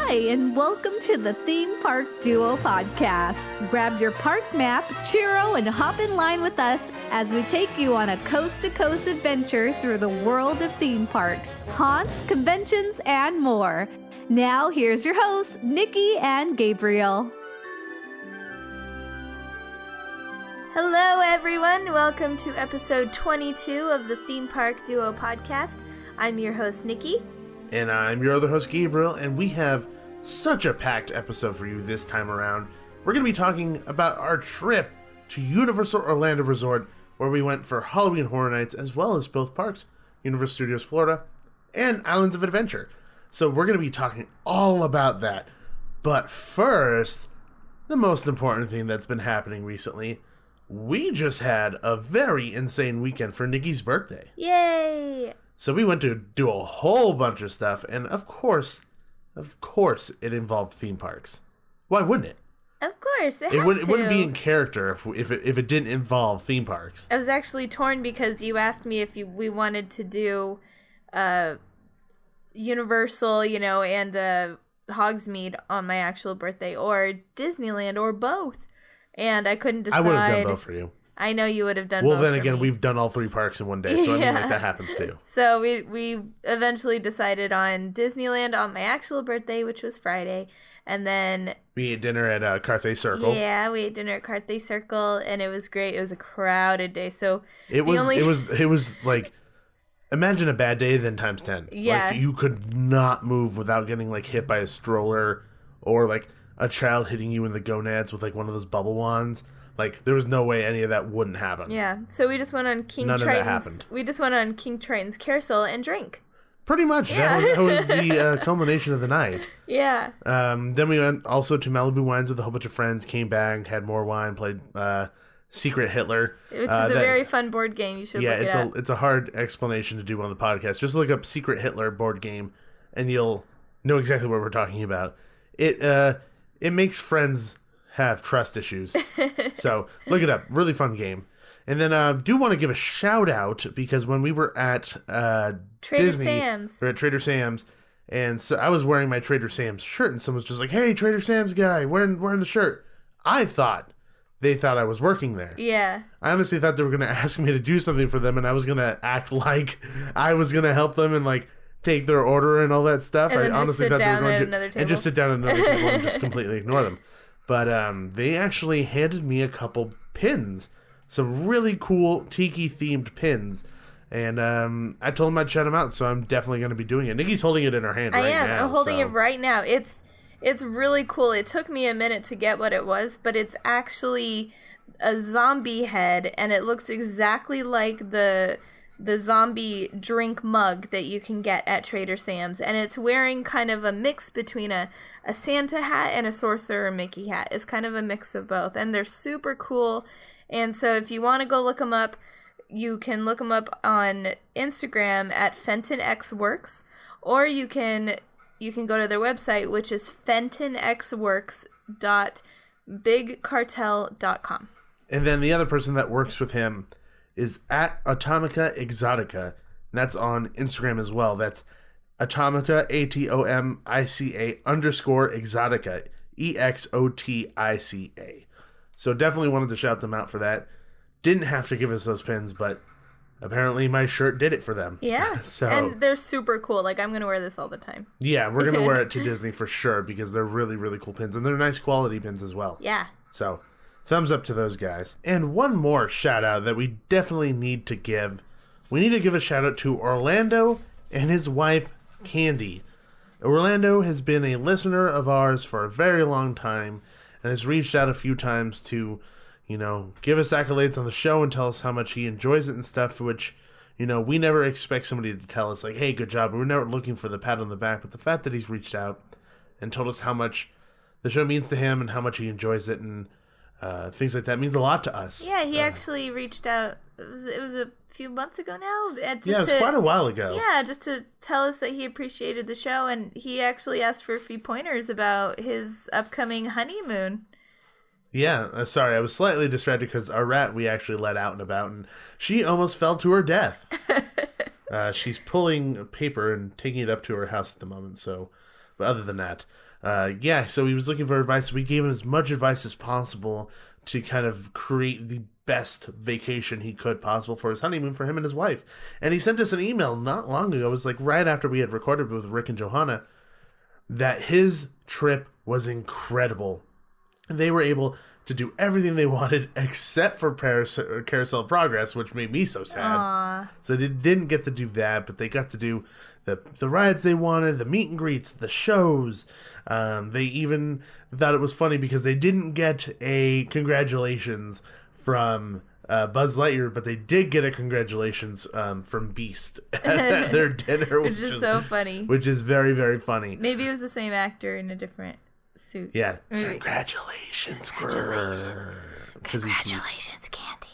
Hi, and welcome to the Theme Park Duo podcast. Grab your park map, churro, and hop in line with us as we take you on a coast-to-coast adventure through the world of theme parks, haunts, conventions, and more. Now, here's your hosts, Nikki and Gabriel. Hello, everyone. Welcome to episode 22 of the Theme Park Duo podcast. I'm your host, Nikki. And I'm your other host, Gabriel, and we have such a packed episode for you this time around. We're going to be talking about our trip to Universal Orlando Resort, where we went for Halloween Horror Nights, as well as both parks, Universal Studios Florida and Islands of Adventure. So we're going to be talking all about that. But first, the most important thing that's been happening recently, we just had a very insane weekend for Nikki's birthday. Yay! So we went to do a whole bunch of stuff, and of course, it involved theme parks. Why wouldn't it? Of course, it wouldn't be in character if it didn't involve theme parks. I was actually torn because you asked me if we wanted to do Universal, and Hogsmeade on my actual birthday, or Disneyland, or both. And I couldn't decide. I would have done both for you. I know you would have done both. Well, then again, we've done all three parks in one day, so I mean, that happens too. So we eventually decided on Disneyland on my actual birthday, which was Friday, and then we ate dinner at Carthay Circle. Yeah, we ate dinner at Carthay Circle, and it was great. It was a crowded day, so it was like, imagine a bad day then times 10. Yeah, like, you could not move without getting like hit by a stroller or like a child hitting you in the gonads with like one of those bubble wands. Like, there was no way any of that wouldn't happen. Yeah, so we just went on King Triton's. None of that happened. We just went on King Triton's carousel and drank. Pretty much. Yeah. That was the culmination of the night. Yeah. Then we went also to Malibu Wines with a whole bunch of friends, came back, had more wine, played Secret Hitler. Which is a very fun board game. You should look it up. It's a hard explanation to do on the podcast. Just look up Secret Hitler board game, and you'll know exactly what we're talking about. It makes friends have trust issues. So look it up. Really fun game. And then do want to give a shout out because when we were at Trader Sam's. We were at Trader Sam's, and so I was wearing my Trader Sam's shirt, and someone's just like, "Hey, Trader Sam's guy, wearing the shirt." They thought I was working there. Yeah. I honestly thought they were going to ask me to do something for them, and I was going to act like I was going to help them and like take their order and all that stuff. And I honestly thought they were going to and just sit down at another table and just completely ignore them. But they actually handed me a couple pins, some really cool tiki-themed pins, and I told them I'd shout them out, so I'm definitely going to be doing it. Nikki's holding it in her hand right now. I'm holding it right now. It's really cool. It took me a minute to get what it was, but it's actually a zombie head, and it looks exactly like the zombie drink mug that you can get at Trader Sam's, and it's wearing kind of a mix between a Santa hat and a Sorcerer Mickey hat. It's kind of a mix of both, and they're super cool. And so if you want to go look them up, you can look them up on Instagram at FentonXWorks, or you can go to their website, which is fentonxworks.bigcartel.com. And then the other person that works with him is at Atomica Exotica. And that's on Instagram as well. That's Atomica, ATOMICA_Exotica, EXOTICA. So definitely wanted to shout them out for that. Didn't have to give us those pins, but apparently my shirt did it for them. Yeah. And they're super cool. Like, I'm going to wear this all the time. Yeah, we're going to wear it to Disney for sure because they're really, really cool pins. And they're nice quality pins as well. Yeah. So thumbs up to those guys. And one more shout out that we definitely need to give. We need to give a shout out to Orlando and his wife, Candy. Orlando has been a listener of ours for a very long time and has reached out a few times to, give us accolades on the show and tell us how much he enjoys it and stuff, which, we never expect somebody to tell us, like, hey, good job. We're never looking for the pat on the back, but the fact that he's reached out and told us how much the show means to him and how much he enjoys it and things like that means a lot to us. Yeah, he actually reached out. It was a few months ago now. It was quite a while ago. Yeah, just to tell us that he appreciated the show, and he actually asked for a few pointers about his upcoming honeymoon. Yeah, sorry, I was slightly distracted because our rat we actually let out and about, and she almost fell to her death. She's pulling paper and taking it up to her house at the moment, so But other than that, so he was looking for advice. We gave him as much advice as possible to kind of create the best vacation he could possible for his honeymoon for him and his wife. And he sent us an email not long ago. It was like right after we had recorded with Rick and Johanna, that his trip was incredible. They were able to do everything they wanted except for Carousel of Progress, which made me so sad. Aww. So they didn't get to do that, but they got to do the rides they wanted, the meet and greets, the shows. They even thought it was funny because they didn't get a congratulations from Buzz Lightyear, but they did get a congratulations from Beast at their dinner, which is so funny. Which is very, very funny. Maybe it was the same actor in a different suit. Yeah. Maybe. Congratulations, Congratulations, Candy.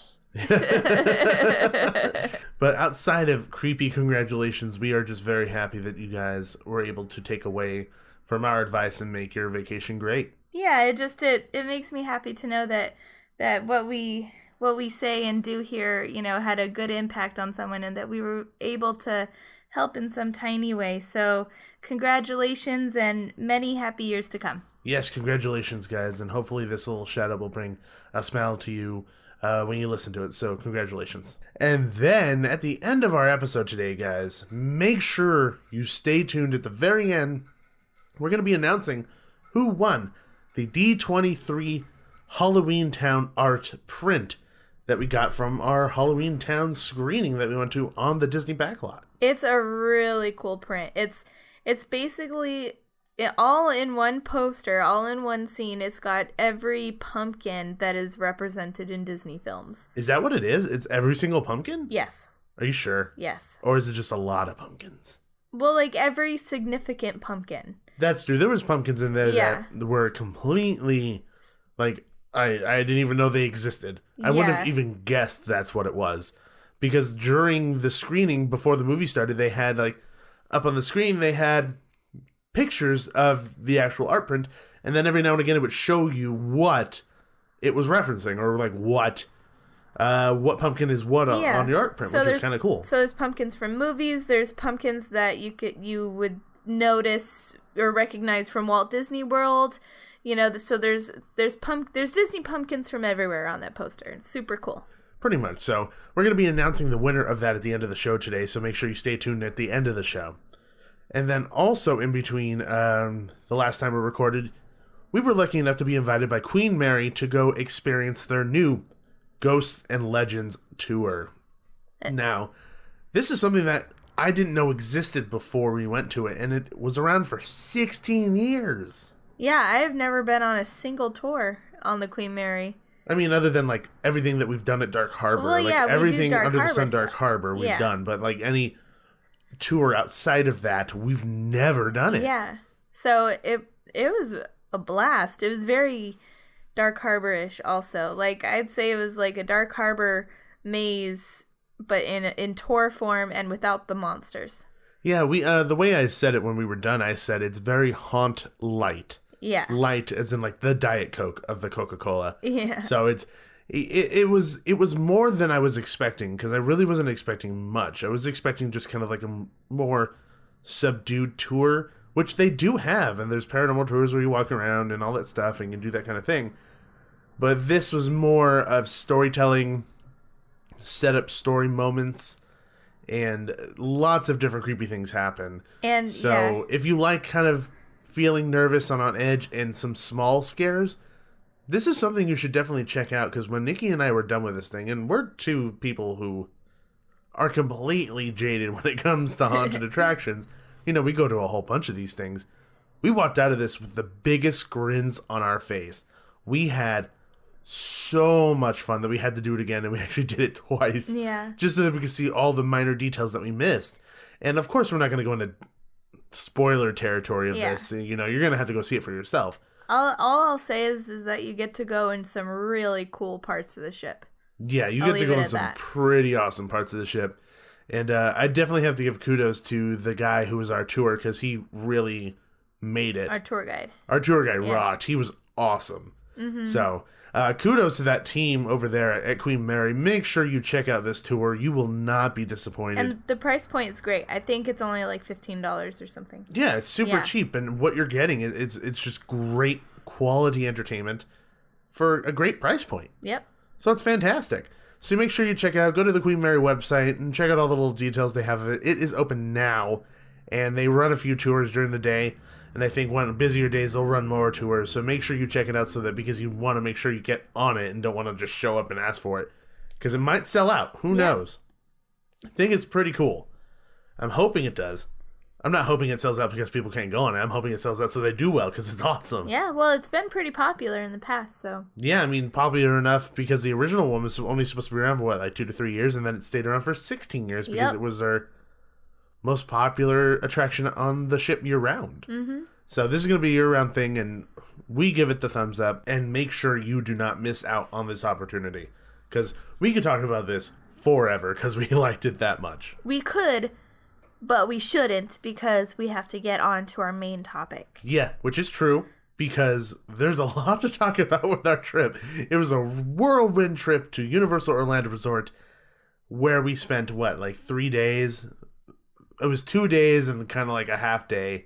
But outside of creepy congratulations, we are just very happy that you guys were able to take away from our advice and make your vacation great. Yeah, it makes me happy to know that what we say and do here, had a good impact on someone and that we were able to help in some tiny way. So congratulations and many happy years to come. Yes, congratulations, guys, and hopefully this little shout-out will bring a smile to you when you listen to it, so congratulations. And then, at the end of our episode today, guys, make sure you stay tuned at the very end. We're going to be announcing who won the D23 Halloween Town art print that we got from our Halloween Town screening that we went to on the Disney backlot. It's a really cool print. It's basically all in one poster, all in one scene. It's got every pumpkin that is represented in Disney films. Is that what it is? It's every single pumpkin? Yes. Are you sure? Yes. Or is it just a lot of pumpkins? Well, like every significant pumpkin. That's true. There was pumpkins in there that were completely, like, I didn't even know they existed. I wouldn't have even guessed that's what it was. Because during the screening, before the movie started, they had, like, up on the screen, they had pictures of the actual art print, and then every now and again it would show you what it was referencing, or like what pumpkin is what on the art print, so which is kind of cool. So there's pumpkins from movies, there's pumpkins that you would notice or recognize from Walt Disney World, so there's Disney pumpkins from everywhere on that poster. It's super cool. Pretty much. So we're going to be announcing the winner of that at the end of the show today, so make sure you stay tuned at the end of the show. And then also in between the last time we recorded, we were lucky enough to be invited by Queen Mary to go experience their new Ghosts and Legends tour. Now, this is something that I didn't know existed before we went to it, and it was around for 16 years. Yeah, I've never been on a single tour on the Queen Mary. I mean, other than, like, everything that we've done at Dark Harbor. Well, like, yeah, everything Dark under the Harbor sun, stuff. Dark Harbor, we've done. But, like, any tour outside of that, we've never done it. Yeah. So it was a blast. It was very Dark Harbor-ish also. Like, I'd say it was like a Dark Harbor maze, but in tour form and without the monsters. Yeah, we the way I said it when we were done, I said it's very Haunt light. Yeah. Light as in like the Diet Coke of the Coca-Cola. Yeah. So it was more than I was expecting, because I really wasn't expecting much. I was expecting just kind of like a more subdued tour, which they do have, and there's paranormal tours where you walk around and all that stuff and you can do that kind of thing. But this was more of storytelling, set up story moments, and lots of different creepy things happen. And so if you like kind of feeling nervous and on edge and some small scares, this is something you should definitely check out, because when Nikki and I were done with this thing, and we're two people who are completely jaded when it comes to haunted attractions, we go to a whole bunch of these things. We walked out of this with the biggest grins on our face. We had so much fun that we had to do it again, and we actually did it twice. Yeah. Just so that we could see all the minor details that we missed. And of course, we're not going to go into spoiler territory of this. You're going to have to go see it for yourself. All I'll say is that you get to go in some really cool parts of the ship. Yeah, you get to go in some pretty awesome parts of the ship. And I definitely have to give kudos to the guy who was our tour, because he really made it. Our tour guide rocked. He was awesome. So kudos to that team over there at Queen Mary. Make sure you check out this tour. You will not be disappointed. And the price point is great. I think it's only like $15 or something. Yeah, it's super cheap. And what you're getting, it's just great quality entertainment for a great price point. Yep. So it's fantastic. So make sure you check out, go to the Queen Mary website and check out all the little details they have of it. It is open now, and they run a few tours during the day. And I think one busier days, they'll run more tours. So make sure you check it out because you want to make sure you get on it and don't want to just show up and ask for it. Because it might sell out. Who knows? I think it's pretty cool. I'm hoping it does. I'm not hoping it sells out because people can't go on it. I'm hoping it sells out so they do well because it's awesome. Yeah, well, it's been pretty popular in the past, so. Yeah, I mean, popular enough because the original one was only supposed to be around for, like 2 to 3 years, and then it stayed around for 16 years because it was our most popular attraction on the ship year-round. Mm-hmm. So this is going to be a year-round thing, and we give it the thumbs up, and make sure you do not miss out on this opportunity. Because we could talk about this forever because we liked it that much. We could, but we shouldn't because we have to get on to our main topic. Yeah, which is true because there's a lot to talk about with our trip. It was a whirlwind trip to Universal Orlando Resort where we spent, 3 days? It was 2 days and kind of like a half day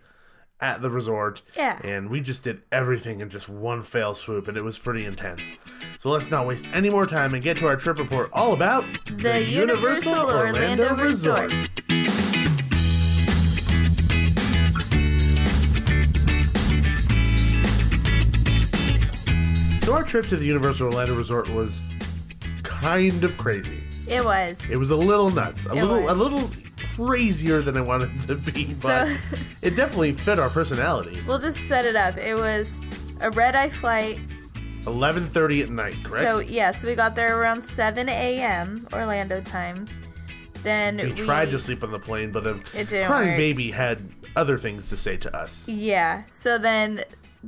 at the resort. Yeah. And we just did everything in just one fell swoop, and it was pretty intense. So let's not waste any more time and get to our trip report all about the Universal Orlando Resort. So our trip to the Universal Orlando Resort was kind of crazy. It was. It was a little nuts. A little crazier than I wanted it to be, but it definitely fit our personalities. We'll just set it up. It was a red-eye flight. 11:30 at night, correct? So we got there around 7 a.m. Orlando time. Then we tried to sleep on the plane, but it didn't crying work. baby had other things to say to us. Yeah. So then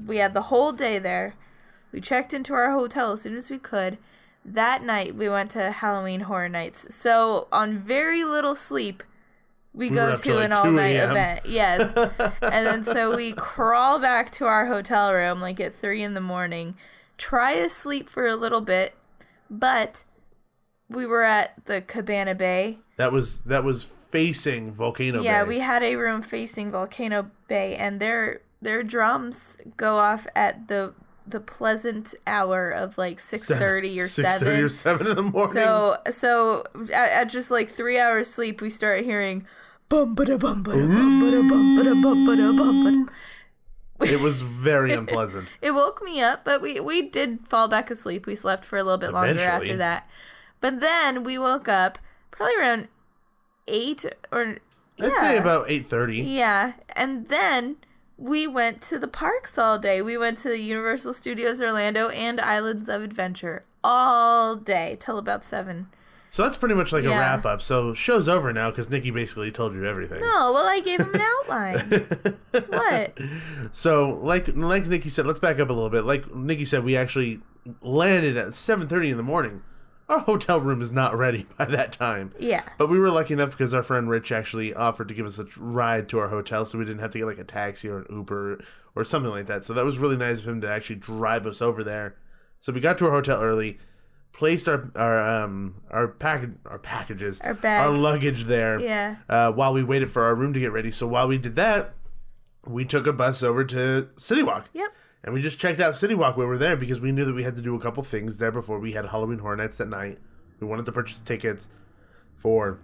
we had the whole day there. We checked into our hotel as soon as we could. That night, we went to Halloween Horror Nights. So on very little sleep, we go to an all-night event. Yes. And then so we crawl back to our hotel room like at 3 in the morning, try to sleep for a little bit, but we were at the Cabana Bay. That was facing Volcano Bay. Yeah, we had a room facing Volcano Bay, and their drums go off at the pleasant hour of like 6:30 or 7. 6:30 or 7 in the morning. So at just like 3 hours sleep, we start hearing bum ba da bum ba da bum ba da bum ba da bum ba da bum ba da. It was very unpleasant. It woke me up, but we did fall back asleep. We slept for a little bit longer after that. But then we woke up probably around 8 or I'd say about 8:30. Yeah, and then we went to the parks all day. We went to the Universal Studios Orlando and Islands of Adventure all day till about 7. So that's pretty much like a wrap up. So show's over now because Nikki basically told you everything. No, well, I gave him an outline. What? So like Nikki said, let's back up a little bit. Like Nikki said, we actually landed at 7:30 in the morning. Our hotel room is not ready by that time. Yeah. But we were lucky enough because our friend Rich actually offered to give us a ride to our hotel so we didn't have to get like a taxi or an Uber or something like that. So that was really nice of him to actually drive us over there. So we got to our hotel early, placed our packages, our luggage there. Yeah. While we waited for our room to get ready. So while we did that, we took a bus over to City Walk. Yep. And we just checked out City Walk while we were there because we knew that we had to do a couple things there before we had Halloween Horror Nights that night. We wanted to purchase tickets for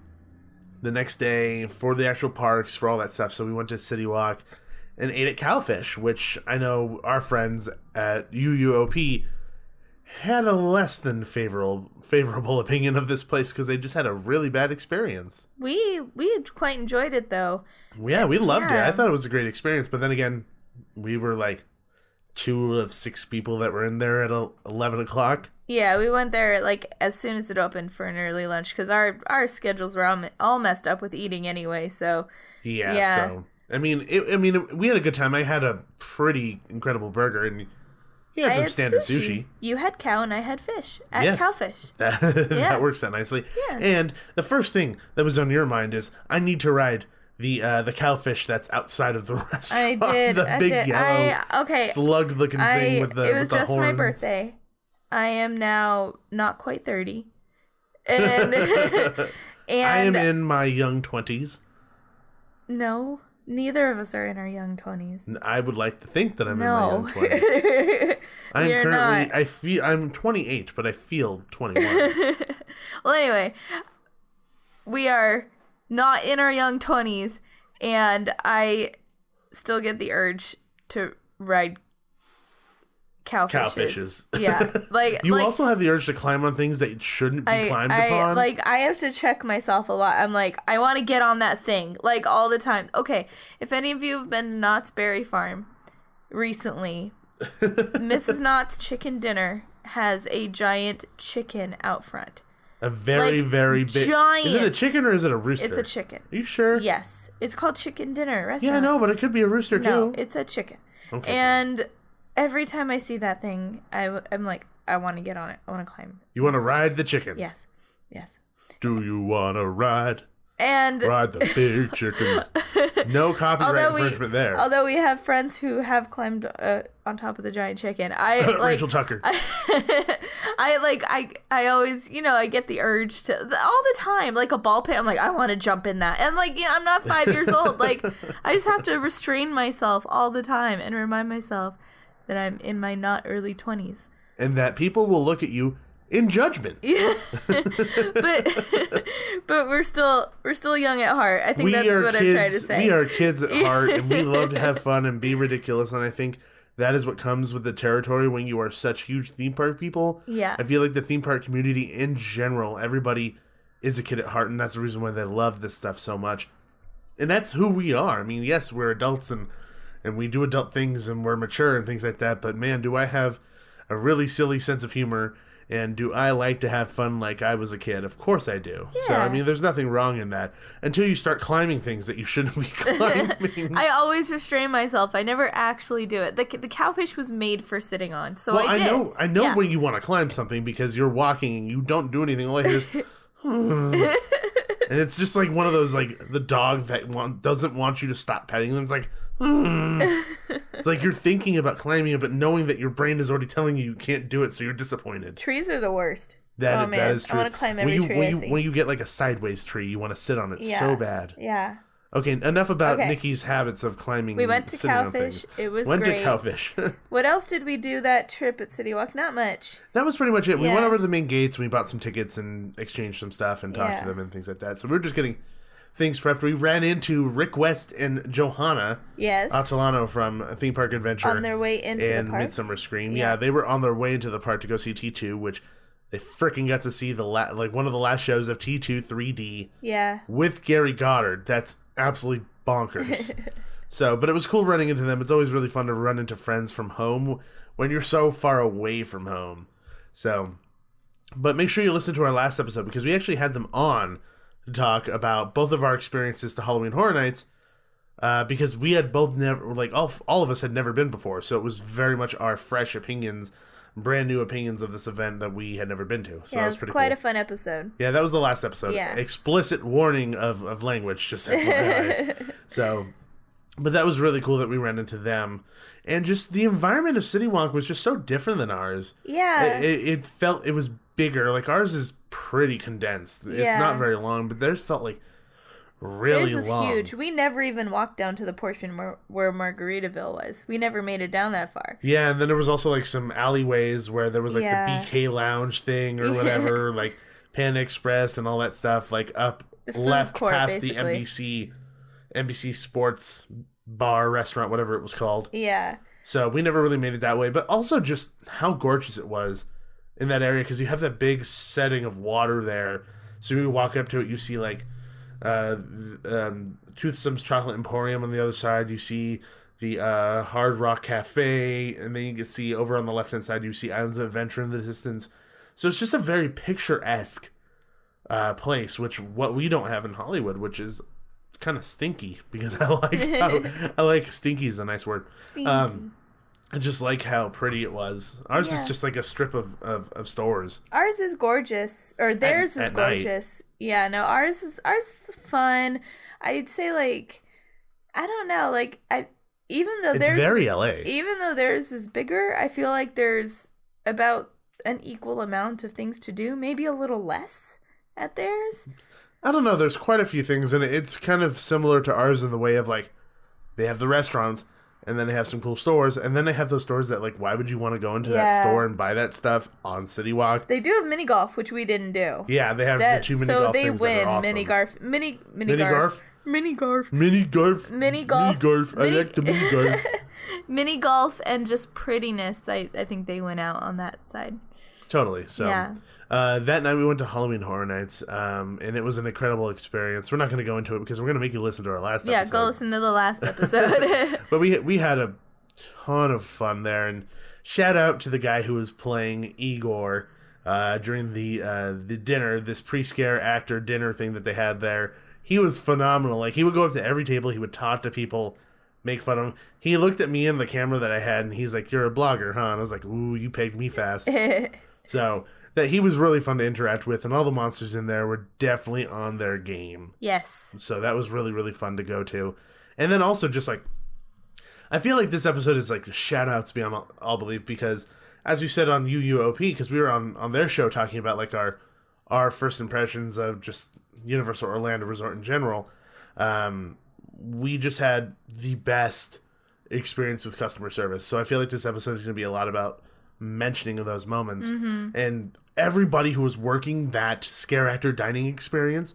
the next day, for the actual parks, for all that stuff. So we went to City Walk and ate at Cowfish, which I know our friends at UUOP had a less than favorable opinion of this place because they just had a really bad experience. We quite enjoyed it, though. Yeah, we loved it. I thought it was a great experience. But then again, we were like 2 of 6 people that were in there at 11 o'clock. Yeah, we went there like as soon as it opened for an early lunch because our schedules were all messed up with eating anyway. So yeah. So I mean, we had a good time. I had a pretty incredible burger, and you had some standard sushi. You had cow, and I had fish at Cowfish. That works out nicely. Yeah. And the first thing that was on your mind is I need to ride the cowfish that's outside of the restaurant. I did. The big yellow slug-looking thing with the horns. It was just my birthday. I am now not quite 30. And, I am in my young 20s. No, neither of us are in our young 20s. I would like to think that I'm in my young 20s. I'm 28, but I feel 21. Well, anyway, we are not in our young 20s, and I still get the urge to ride cowfishes. Yeah, you also have the urge to climb on things that shouldn't be climbed upon. I have to check myself a lot. I'm like, I want to get on that thing like all the time. Okay, if any of you have been to Knott's Berry Farm recently, Mrs. Knott's Chicken Dinner has a giant chicken out front. A very, very big... Giant. Is it a chicken or is it a rooster? It's a chicken. Are you sure? Yes. It's called Chicken Dinner Restaurant. Yeah, I know, but it could be a rooster, too. No, it's a chicken. Okay, and every time I see that thing, I'm like, I want to get on it. I want to climb. You want to ride the chicken? Yes. Do you want to ride the big chicken? No copyright infringement there. Although we have friends who have climbed on top of the giant chicken. Rachel Tucker. I always, I get the urge to all the time, like a ball pit. I'm like, I want to jump in that. And I'm not 5 years old. Like, I just have to restrain myself all the time and remind myself that I'm in my not early 20s. And that people will look at you in judgment. Yeah. but we're still young at heart. I think that's what I'm trying to say. We are kids at heart, and we love to have fun and be ridiculous. And I think that is what comes with the territory when you are such huge theme park people. Yeah. I feel like the theme park community in general, everybody is a kid at heart, and that's the reason why they love this stuff so much. And that's who we are. I mean, yes, we're adults and we do adult things and we're mature and things like that, but man, do I have a really silly sense of humor. And do I like to have fun like I was a kid? Of course I do. Yeah. So, I mean, there's nothing wrong in that. Until you start climbing things that you shouldn't be climbing. I always restrain myself. I never actually do it. The cowfish was made for sitting on, so I did. I know when you want to climb something because you're walking and you don't do anything. All I hear is... And it's just like one of those, like, the dog that doesn't want you to stop petting them. It's like... It's like you're thinking about climbing it, but knowing that your brain is already telling you can't do it, so you're disappointed. Trees are the worst. That is true. I want to climb every tree I see. When you get like a sideways tree, you want to sit on it so bad. Yeah. Okay, enough about Nikki's habits of climbing. We went to Cowfish. It was great. Went to Cowfish. What else did we do that trip at City Walk? Not much. That was pretty much it. We went over to the main gates, and we bought some tickets and exchanged some stuff and talked to them and things like that. So we were just getting things prepped. We ran into Rick West and Johanna Atalano from Theme Park Adventure on their way into the park. And Midsummer Scream. Yeah, they were on their way into the park to go see T2, which they freaking got to see one of the last shows of T2 3D. Yeah. With Gary Goddard. That's absolutely bonkers. But it was cool running into them. It's always really fun to run into friends from home when you're so far away from home. But make sure you listen to our last episode because we actually had them on to talk about both of our experiences to Halloween Horror Nights because we had both never, all of us had never been before. So it was very much our fresh opinions, brand new opinions of this event that we had never been to. So it was pretty quite cool. a fun episode. Yeah, that was the last episode. Yeah. Explicit warning of language, just FYI. But that was really cool that we ran into them. And just the environment of City Walk was just so different than ours. Yeah. It felt, it was bigger. Like ours is pretty condensed. It's not very long, but theirs felt like really long. Theirs was huge. We never even walked down to the portion where Margaritaville was. We never made it down that far. Yeah, and then there was also like some alleyways where there was like the BK Lounge thing or whatever, like Panda Express and all that stuff, like up left court, past basically. the NBC Sports bar, restaurant, whatever it was called. Yeah. So we never really made it that way, but also just how gorgeous it was in that area because you have that big setting of water there. So when you walk up to it, you see like Toothsome's Chocolate Emporium on the other side. You see the Hard Rock Cafe, and then you can see over on the left-hand side, you see Islands of Adventure in the distance. So it's just a very picturesque place, what we don't have in Hollywood, which is kind of stinky because I like stinky is a nice word. Stinky. I just like how pretty it was. Ours is just like a strip of stores. Ours is gorgeous, or theirs is gorgeous. Night. Yeah, no, ours is fun. I'd say like, I don't know, like even though It's very LA. even though theirs is bigger, I feel like there's about an equal amount of things to do, maybe a little less at theirs. I don't know. There's quite a few things, and it's kind of similar to ours in the way of like they have the restaurants, and then they have some cool stores, and then they have those stores that like, why would you want to go into that store and buy that stuff on City Walk? They do have mini golf, which we didn't do. Yeah, they have the 2 mini golf things that are awesome. Mini golf, mini golf, Mini golf. mini golf, Mini golf. mini golf. I like the mini golf. Mini golf and just prettiness. I think they went out on that side. Totally. So that night we went to Halloween Horror Nights, and it was an incredible experience. We're not going to go into it because we're going to make you listen to our last episode. Yeah, go listen to the last episode. But we had a ton of fun there, and shout out to the guy who was playing Igor during the dinner, this pre-scare actor dinner thing that they had there. He was phenomenal. Like, he would go up to every table, he would talk to people, make fun of him. He looked at me in the camera that I had, and he's like, "You're a blogger, huh?" And I was like, "Ooh, you pegged me fast." So that he was really fun to interact with, and all the monsters in there were definitely on their game. Yes. So that was really, really fun to go to. And then also just like, I feel like this episode is like shout outs beyond all belief, because as we said on UUOP, because we were on their show talking about like our first impressions of just Universal Orlando Resort in general, we just had the best experience with customer service. So I feel like this episode is going to be a lot about mentioning of those moments. Mm-hmm. And everybody who was working that scare actor dining experience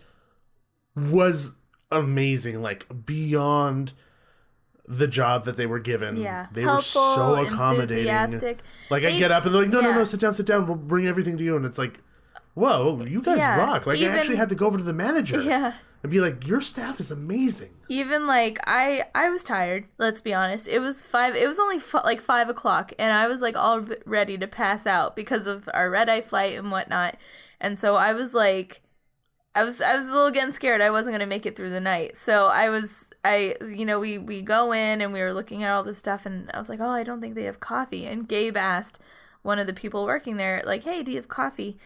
was amazing, like beyond the job that they were given. Yeah. They helpful, were so accommodating. Enthusiastic. Like, I get up and they're like, no, sit down, we'll bring everything to you. And it's like, whoa, you guys rock. Like, I actually had to go over to the manager and be like, your staff is amazing. Even like, I was tired, let's be honest. It was only like 5 o'clock, and I was like all ready to pass out because of our red-eye flight and whatnot. And so I was like, I was a little getting scared I wasn't going to make it through the night. So we go in and we were looking at all this stuff, and I was like, oh, I don't think they have coffee. And Gabe asked one of the people working there, like, hey, do you have coffee?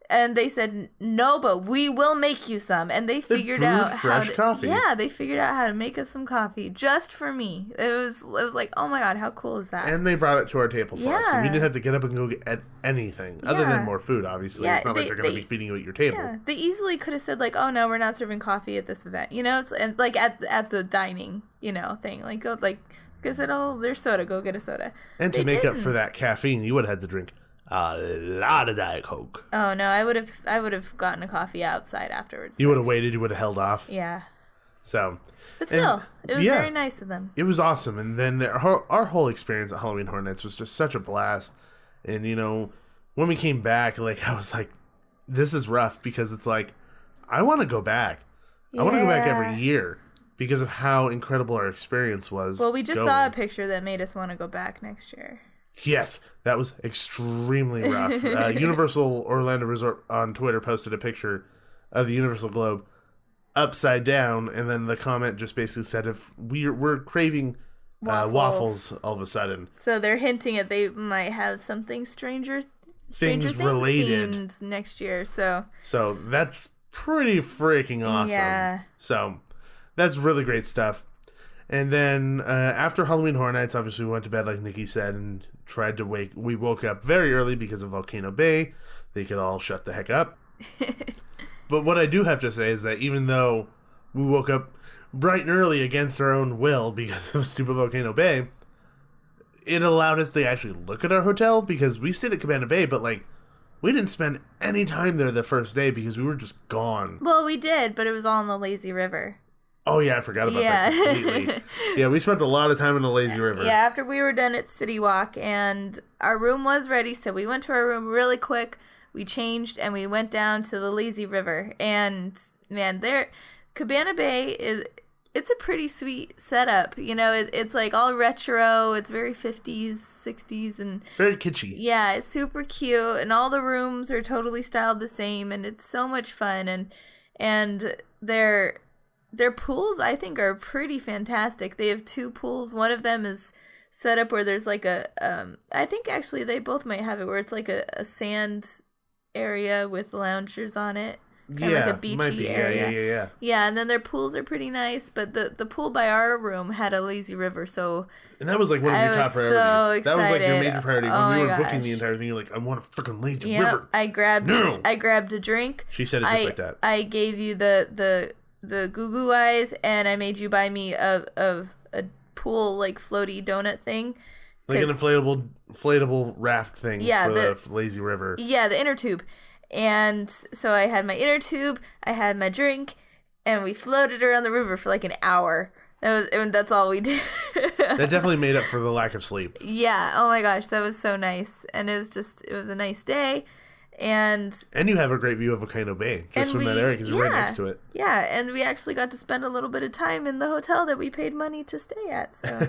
And they said, no, but we will make you some. And they figured out fresh coffee. Yeah, they figured out how to make us some coffee just for me. It was like, oh my God, how cool is that? And they brought it to our table for us. So we didn't have to get up and go get anything other than more food, obviously. It's not like they're going to be feeding you at your table. Yeah, they easily could have said like, oh no, we're not serving coffee at this event. And like at the dining, thing. Like, go, like, because there's soda, go get a soda. And to make up for that caffeine, you would have had to drink a lot of Diet Coke. Oh no, I would have gotten a coffee outside afterwards. You would have waited. You would have held off. Yeah. So, but still, it was very nice of them. It was awesome, and then our whole experience at Halloween Horror Nights was just such a blast. And when we came back, like, I was like, this is rough, because it's like, I want to go back. I want to go back every year because of how incredible our experience was. Well, we just saw a picture that made us want to go back next year. Yes, that was extremely rough. Universal Orlando Resort on Twitter posted a picture of the Universal Globe upside down, and then the comment just basically said, if we're craving waffles all of a sudden. So they're hinting at they might have something Stranger Things related themed next year. So that's pretty freaking awesome. Yeah. So that's really great stuff. And then after Halloween Horror Nights, obviously we went to bed like Nikki said, and we woke up very early because of Volcano Bay. They could all shut the heck up. But what I do have to say is that even though we woke up bright and early against our own will because of stupid Volcano Bay, it allowed us to actually look at our hotel, because we stayed at Cabana Bay, but like, we didn't spend any time there the first day because we were just gone. Well, we did, but it was all in the lazy river. Oh, yeah, I forgot about that completely. Yeah, we spent a lot of time in the lazy river. Yeah, after we were done at City Walk, and our room was ready, so we went to our room really quick. We changed, and we went down to the lazy river. And, man, Cabana Bay it's a pretty sweet setup. It's like all retro. It's very 50s, 60s, and very kitschy. Yeah, it's super cute, and all the rooms are totally styled the same, and it's so much fun. And their pools, I think, are pretty fantastic. They have 2 pools. One of them is set up where there's like I think actually they both might have it where it's like a sand area with loungers on it. kind of like a beachy might be. area. Yeah. Yeah, and then their pools are pretty nice, but the pool by our room had a lazy river, so And that was like one of your top priorities. So that was like your excited. major priority Oh when we my were booking gosh. the entire thing. You're like, I want a freaking lazy yeah, river. I grabbed a drink. She said it just like that. I gave you the goo goo eyes, and I made you buy me a pool like floaty donut thing. Like an inflatable raft thing for the lazy river. Yeah, the inner tube. And so I had my inner tube, I had my drink, and we floated around the river for like an hour. That's all we did. That definitely made up for the lack of sleep. Yeah. Oh my gosh, that was so nice. And it was a nice day. And you have a great view of Volcano Bay just from that area because you're right next to it. Yeah, and we actually got to spend a little bit of time in the hotel that we paid money to stay at. So,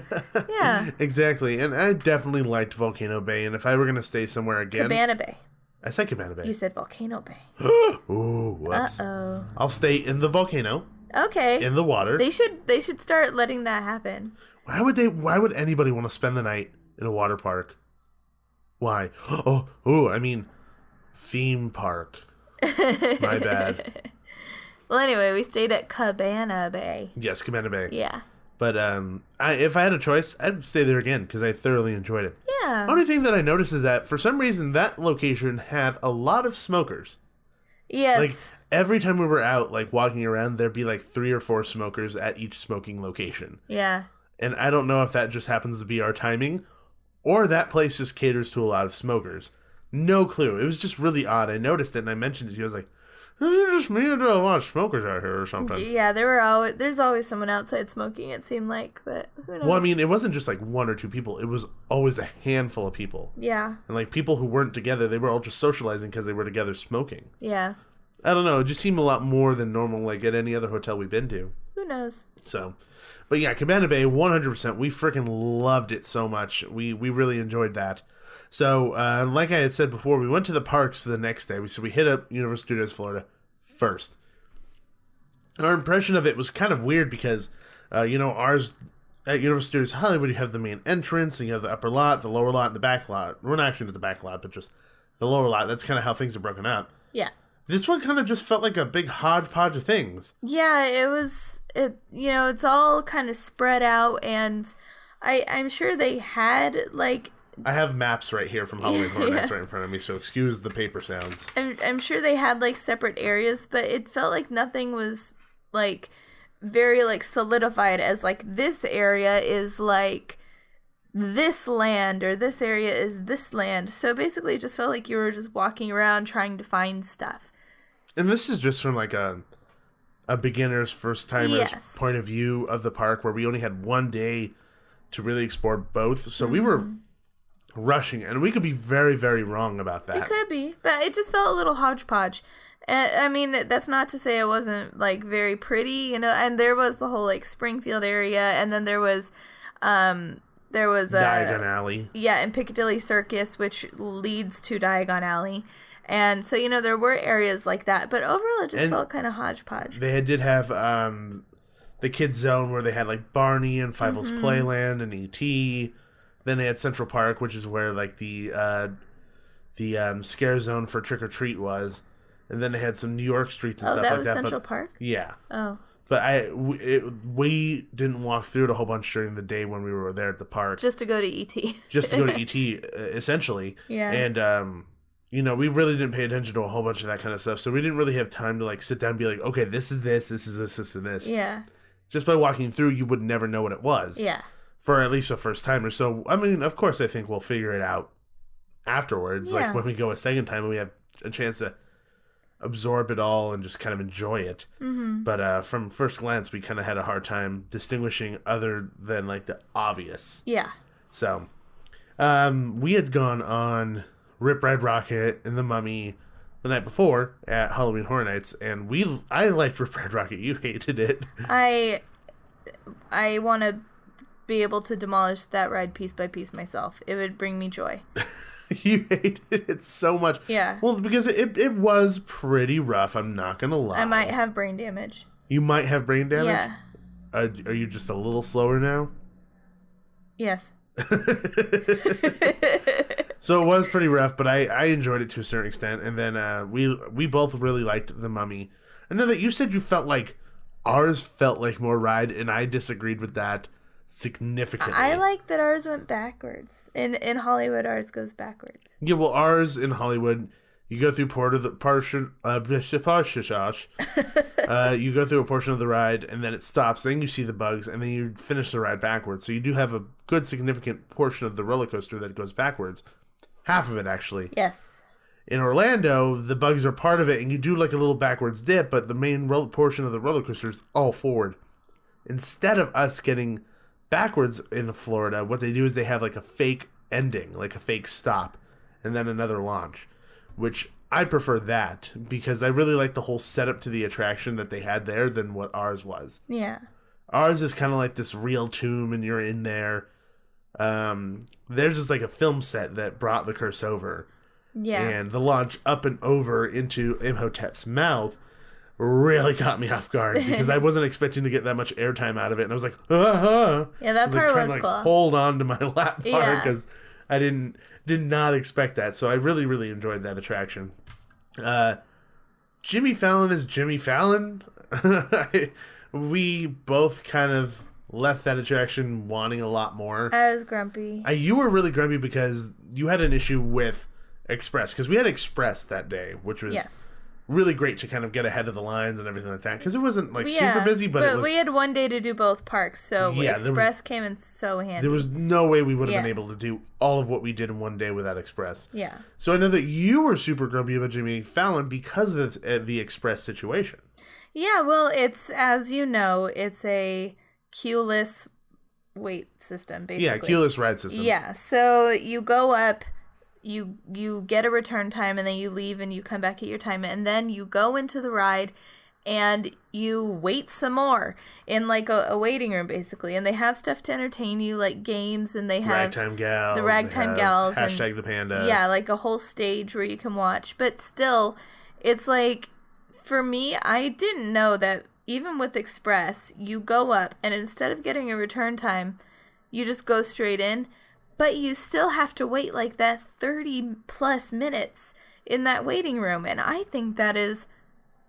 yeah. Exactly. And I definitely liked Volcano Bay. And if I were going to stay somewhere again... Cabana Bay. I said Cabana Bay. You said Volcano Bay. Ooh, whoops. Uh-oh. I'll stay in the volcano. Okay. In the water. They should start letting that happen. Why would anybody want to spend the night in a water park? Why? I mean, theme park. My bad. Well, anyway, we stayed at Cabana Bay. Yes, Cabana Bay. Yeah. But if I had a choice, I'd stay there again because I thoroughly enjoyed it. Yeah. Only thing that I noticed is that for some reason that location had a lot of smokers. Yes. Like every time we were out, like walking around, there'd be like 3 or 4 smokers at each smoking location. Yeah. And I don't know if that just happens to be our timing, or that place just caters to a lot of smokers. No clue. It was just really odd. I noticed it and I mentioned it to you. I was like, is it just me or do a lot of smokers out here or something? Yeah, there's always someone outside smoking, it seemed like, but who knows? Well, I mean, it wasn't just like 1 or 2 people. It was always a handful of people. Yeah. And like people who weren't together, they were all just socializing because they were together smoking. Yeah. I don't know. It just seemed a lot more than normal, like at any other hotel we've been to. Who knows? So, but yeah, Cabana Bay, 100%. We freaking loved it so much. We really enjoyed that. So, like I had said before, we went to the parks the next day. We hit up Universal Studios Florida first. Our impression of it was kind of weird because, ours at Universal Studios Hollywood, you have the main entrance, and you have the upper lot, the lower lot, and the back lot. We're not actually at the back lot, but just the lower lot. That's kind of how things are broken up. Yeah. This one kind of just felt like a big hodgepodge of things. Yeah, it's all kind of spread out, and I'm sure they had, like... I have maps right here from Halloween Horror Nights right in front of me, so excuse the paper sounds. I'm sure they had, like, separate areas, but it felt like nothing was, like, very, like, solidified as, like, this area is, like, this land, or this area is this land. So basically it just felt like you were just walking around trying to find stuff. And this is just from, like, a beginner's, first-timer's point of view of the park, where we only had 1 day to really explore both. So we were rushing, and we could be very, very wrong about that. It could be, but it just felt a little hodgepodge. I mean, that's not to say it wasn't, like, very pretty, and there was the whole, like, Springfield area, and then there was Diagon Alley. Yeah, and Piccadilly Circus, which leads to Diagon Alley. And so, there were areas like that, but overall it just felt kind of hodgepodge. They did have the kids zone where they had, like, Barney and Fievel's Playland and E.T. Then they had Central Park, which is where, like, the scare zone for Trick or Treat was. And then they had some New York streets and stuff like that. Oh, that was Central Park? Yeah. Oh. But we didn't walk through it a whole bunch during the day when we were there at the park. Just to go to E.T. Just to go to E.T., essentially. Yeah. And, we really didn't pay attention to a whole bunch of that kind of stuff. So we didn't really have time to, like, sit down and be like, okay, this is this, this is this, this is this. Yeah. Just by walking through, you would never know what it was. Yeah. For at least a first timer. So, I mean, of course, I think we'll figure it out afterwards. Yeah. Like, when we go a second time and we have a chance to absorb it all and just kind of enjoy it. Mm-hmm. But from first glance, we kind of had a hard time distinguishing other than, like, the obvious. Yeah. So, we had gone on Rip Ride Rocket and The Mummy the night before at Halloween Horror Nights, and I liked Rip Ride Rocket. You hated it. I want to be able to demolish that ride piece by piece myself. It would bring me joy. You hated it so much. Yeah. Well, because it was pretty rough, I'm not going to lie. I might have brain damage. You might have brain damage? Yeah. Are you just a little slower now? Yes. So it was pretty rough, but I enjoyed it to a certain extent. And then we both really liked The Mummy. I know that you said you felt like ours felt like more ride, and I disagreed with that significantly. I like that ours went backwards. In Hollywood, ours goes backwards. Yeah, well, ours in Hollywood, you go through you go through a portion of the ride, and then it stops. Then you see the bugs, and then you finish the ride backwards. So you do have a good significant portion of the roller coaster that goes backwards. Half of it, actually. Yes. In Orlando, the bugs are part of it, and you do like a little backwards dip, but the main portion of the roller coaster is all forward. Instead of us getting backwards in Florida, what they do is they have like a fake ending, like a fake stop, and then another launch, which I prefer that because I really like the whole setup to the attraction that they had there than what ours was. Yeah. Ours is kind of like this real tomb, and you're in there. There's just like a film set that brought the curse over. Yeah. And the launch up and over into Imhotep's mouth really caught me off guard because I wasn't expecting to get that much airtime out of it. And I was like, Yeah, that part was trying to cool. Hold on to my lap bar Yeah. because I did not expect that. So I really, really enjoyed that attraction. Jimmy Fallon is Jimmy Fallon. We both kind of left that attraction wanting a lot more. I was grumpy. You were really grumpy because you had an issue with Express, because we had Express that day, which was really great to kind of get ahead of the lines and everything like that, because it wasn't like super busy, but it was, we had one day to do both parks, so Express came in so handy. There was no way we would have been able to do all of what we did in one day without Express. Yeah. So I know that you were super grumpy about Jimmy Fallon because of the Express situation. Yeah, well, it's, as you know, it's a queue-less wait system, basically. Yeah, queue-less ride system. Yeah, so you go up, you get a return time, and then you leave and you come back at your time, and then you go into the ride and you wait some more in like a waiting room, basically. And they have stuff to entertain you, like games, and they have Ragtime Gals. The Ragtime Gals. Hashtag the Panda. Yeah, like a whole stage where you can watch. But still, it's like, for me, I didn't know that even with Express, you go up and instead of getting a return time, you just go straight in. But you still have to wait like that 30 plus minutes in that waiting room. And I think that is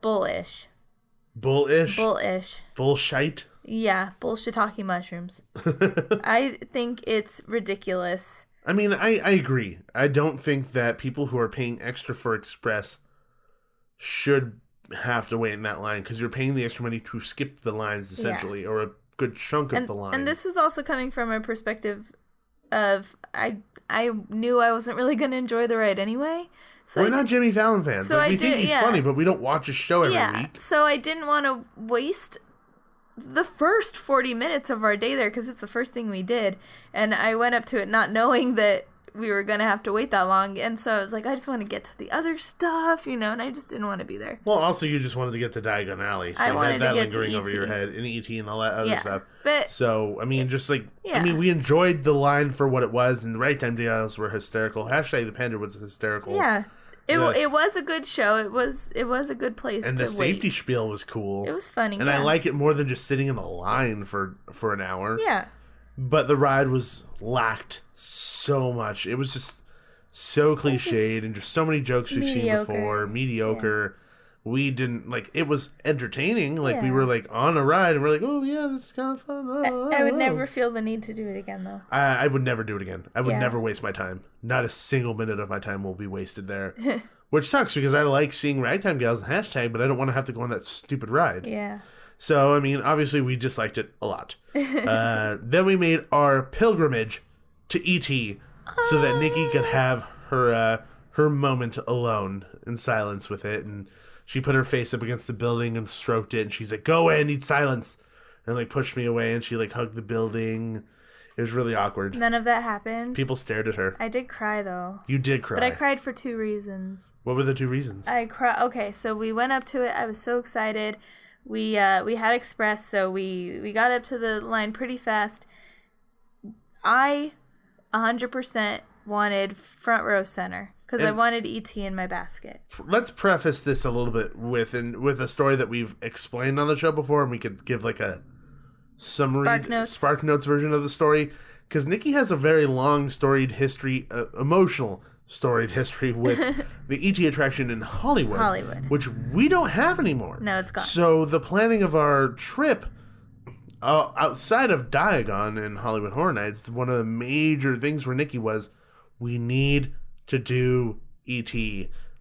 bullish. Bullish? Bullish. Bullshite? Yeah, bullshit-talking mushrooms. I think it's ridiculous. I mean, I agree. I don't think that people who are paying extra for Express should have to wait in that line, because you're paying the extra money to skip the lines, essentially, or a good chunk of the line. And this was also coming from a perspective of I knew I wasn't really going to enjoy the ride anyway. So we're not Jimmy Fallon fans. So we think he's funny, but we don't watch his show every week. So I didn't want to waste the first 40 minutes of our day there, because it's the first thing we did. And I went up to it not knowing that we were going to have to wait that long. And so I was like, I just want to get to the other stuff, and I just didn't want to be there. Well, also, you just wanted to get to Diagon Alley. So you had that lingering over your head, and E.T. and all that other stuff. But, so, I mean, we enjoyed the line for what it was, and the Ragtime Gals were hysterical. Hashtag the Panda was hysterical. Yeah. It was a good show. It was a good place to wait. And the safety spiel was cool. It was funny, and I like it more than just sitting in a line for an hour. Yeah. But the ride lacked so much. It was just so cliched and just so many jokes we've seen before. Mediocre. Yeah. We didn't, it was entertaining. We were, on a ride, and we're like, oh, yeah, this is kind of fun. I would never feel the need to do it again, though. I would never do it again. I would never waste my time. Not a single minute of my time will be wasted there. Which sucks, because I like seeing Ragtime Gals and hashtag, but I don't want to have to go on that stupid ride. Yeah. So, I mean, obviously we disliked it a lot. Then we made our pilgrimage to E.T. so that Nikki could have her moment alone in silence with it. And she put her face up against the building and stroked it. And she's like, go away, I need silence. And, pushed me away. And she, hugged the building. It was really awkward. None of that happened. People stared at her. I did cry, though. You did cry. But I cried for 2 reasons. What were the 2 reasons? Okay, so we went up to it. I was so excited. We had Express, so we got up to the line pretty fast. I 100% wanted front row center, because I wanted E.T. in my basket. Let's preface this a little bit with a story that we've explained on the show before, and we could give a summary, Spark Notes version of the story. because Nikki has a very long storied history, emotional storied history with the ET attraction in Hollywood, which we don't have anymore. No, it's gone. So the planning of our trip outside of Diagon and Hollywood Horror Nights, one of the major things for Nikki was we need to do ET.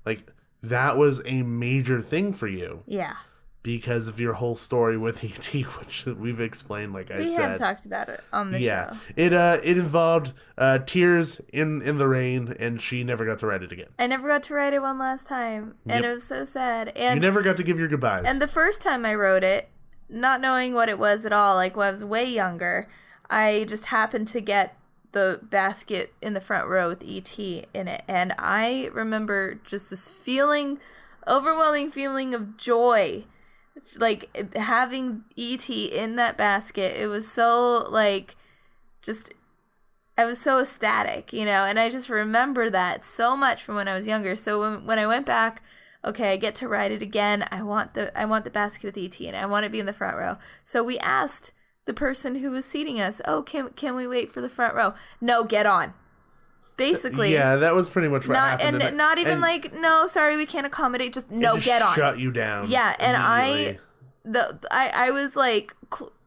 Like, that was a major thing for you. Yeah. Because of your whole story with ET, which we've explained, like I said. We have talked about it on the show. It involved tears in the rain, and she never got to ride it again. I never got to ride it one last time, and it was so sad. And you never got to give your goodbyes. And the first time I rode it, not knowing what it was at all, like when I was way younger, I just happened to get the basket in the front row with ET in it, and I remember just this overwhelming feeling of joy. Like, having E.T. in that basket, it was so, like, I was so ecstatic, and I just remember that so much from when I was younger. So when I went back, okay, I get to ride it again. I want the basket with E.T. and I want to be in the front row. So we asked the person who was seating us, oh, can we wait for the front row? No, get on. Basically. Yeah, that was pretty much what happened. And not even like, no, sorry, we can't accommodate. Just, no, get on. Shut you down. Yeah, and I was like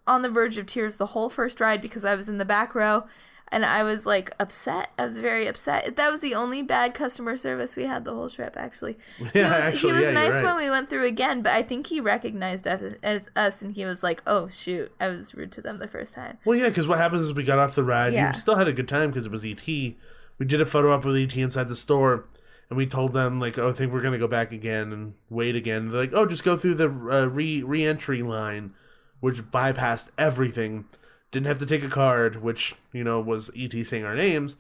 on the verge of tears the whole first ride because I was in the back row, and I was like upset. I was very upset. That was the only bad customer service we had the whole trip, actually. Yeah, he was nice right. when we went through again, but I think he recognized us as us, and he was like, oh, shoot, I was rude to them the first time. Well, yeah, because what happens is we got off the ride. Yeah. You still had a good time because it was E.T., we did a photo op with E.T. inside the store, and we told them, like, oh, I think we're going to go back again and wait again. They're like, oh, just go through the re-entry line, which bypassed everything. Didn't have to take a card, which, was E.T. saying our names,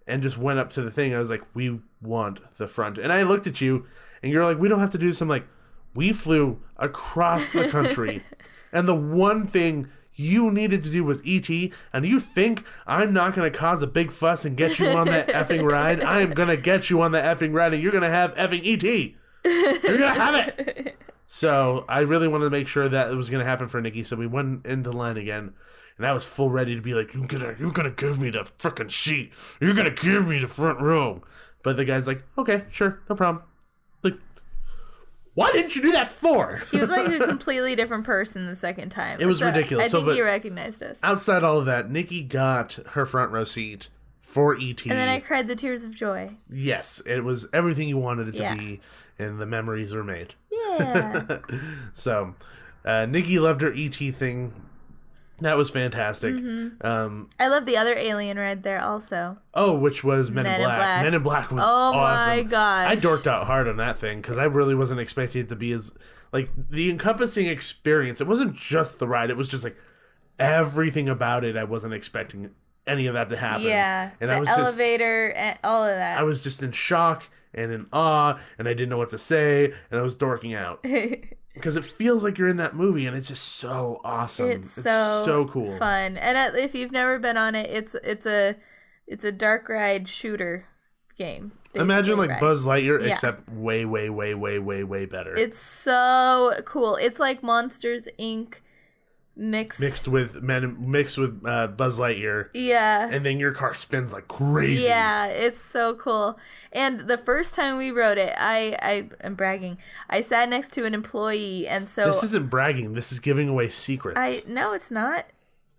and just went up to the thing. I was like, we want the front. And I looked at you, and you're like, we don't have to do this. I'm like, we flew across the country, and the one thing you needed to do with E.T., and you think I'm not going to cause a big fuss and get you on that effing ride? I am going to get you on the effing ride, and you're going to have effing E.T. You're going to have it. So I really wanted to make sure that it was going to happen for Nikki, so we went into line again, and I was full ready to be like, you're gonna give me the frickin' seat. You're going to give me the front row. But the guy's like, okay, sure, no problem. Like, why didn't you do that before? He was like a completely different person the second time. It was ridiculous. I think he recognized us. Outside all of that, Nikki got her front row seat for E.T. And then I cried the tears of joy. Yes, it was everything you wanted it to be, and the memories were made. Yeah. So, Nikki loved her E.T. thing. That was fantastic. Mm-hmm. I love the other alien ride there also. Oh, which was Men in Black. Men in Black was awesome. Oh my gosh. I dorked out hard on that thing because I really wasn't expecting it to be as, like, the encompassing experience. It wasn't just the ride. It was just, like, everything about it. I wasn't expecting any of that to happen. Yeah. And the I was elevator and all of that. I was just in shock and in awe, and I didn't know what to say, and I was dorking out. Because it feels like you're in that movie, and it's just so awesome. It's so cool, fun. And if you've never been on it, it's a dark ride shooter game. Imagine like right? Buzz Lightyear, except way, way, way, way, way, way better. It's so cool. It's like Monsters Inc. mixed with Buzz Lightyear. Yeah. And then your car spins like crazy. Yeah, it's so cool. And the first time we rode it, I'm bragging. I sat next to an employee, and so this isn't bragging. This is giving away secrets. No, it's not.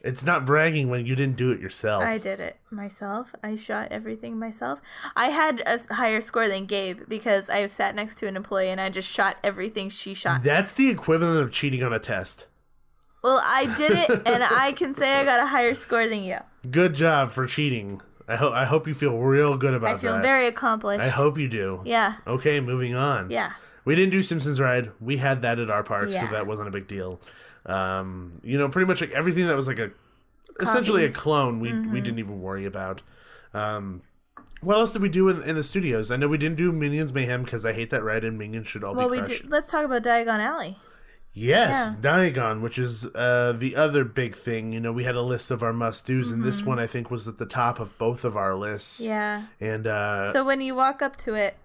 It's not bragging when you didn't do it yourself. I did it myself. I shot everything myself. I had a higher score than Gabe because I sat next to an employee and I just shot everything she shot. That's the equivalent of cheating on a test. Well, I did it, and I can say I got a higher score than you. Good job for cheating. I hope you feel real good about that. I feel very accomplished. I hope you do. Yeah. Okay, moving on. Yeah. We didn't do Simpsons Ride. We had that at our park, so that wasn't a big deal. Pretty much like everything that was like essentially a clone, we didn't even worry about. What else did we do in the studios? I know we didn't do Minions Mayhem because I hate that ride, and Minions should all be crushed. Let's talk about Diagon Alley. Yes, yeah. Diagon, which is the other big thing. We had a list of our must-dos, and this one I think was at the top of both of our lists. Yeah. And so when you walk up to it,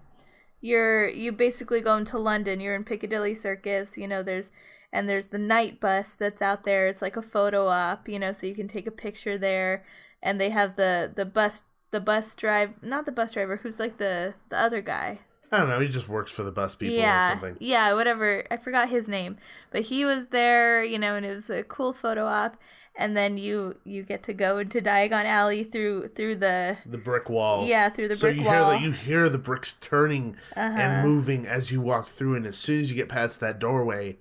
you basically go into London. You're in Piccadilly Circus. There's the night bus that's out there. It's like a photo op, so you can take a picture there. and they have the bus drive, not the bus driver, who's like the other guy. I don't know. He just works for the bus people or something. Yeah, whatever. I forgot his name, but he was there, and it was a cool photo op. And then you get to go into Diagon Alley through the brick wall. Yeah, through the brick wall. So you hear the bricks turning and moving as you walk through, and as soon as you get past that doorway,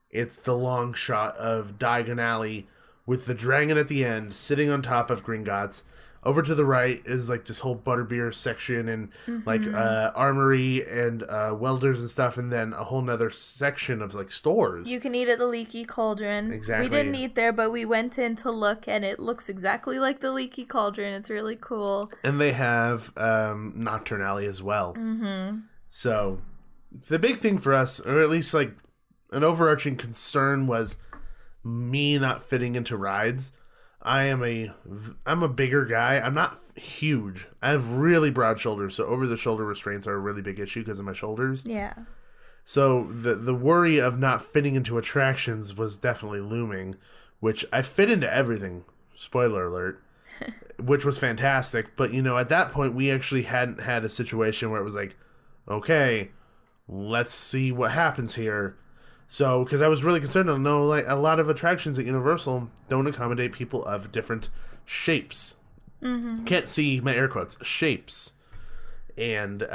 it's the long shot of Diagon Alley with the dragon at the end sitting on top of Gringotts. Over to the right is like this whole butterbeer section and like armory and welders and stuff, and then a whole nother section of like stores. You can eat at the Leaky Cauldron. Exactly. We didn't eat there, but we went in to look, and it looks exactly like the Leaky Cauldron. It's really cool. And they have Nocturne Alley as well. Mm-hmm. So the big thing for us, or at least like an overarching concern, was me not fitting into rides. I'm a bigger guy. I'm not huge. I have really broad shoulders, so over-the-shoulder restraints are a really big issue because of my shoulders. Yeah. So the worry of not fitting into attractions was definitely looming, which I fit into everything. Spoiler alert. Which was fantastic. But, at that point, we actually hadn't had a situation where it was like, okay, let's see what happens here. So, because I was really concerned, I know like a lot of attractions at Universal don't accommodate people of different shapes. Mm-hmm. Can't see my air quotes, shapes. And the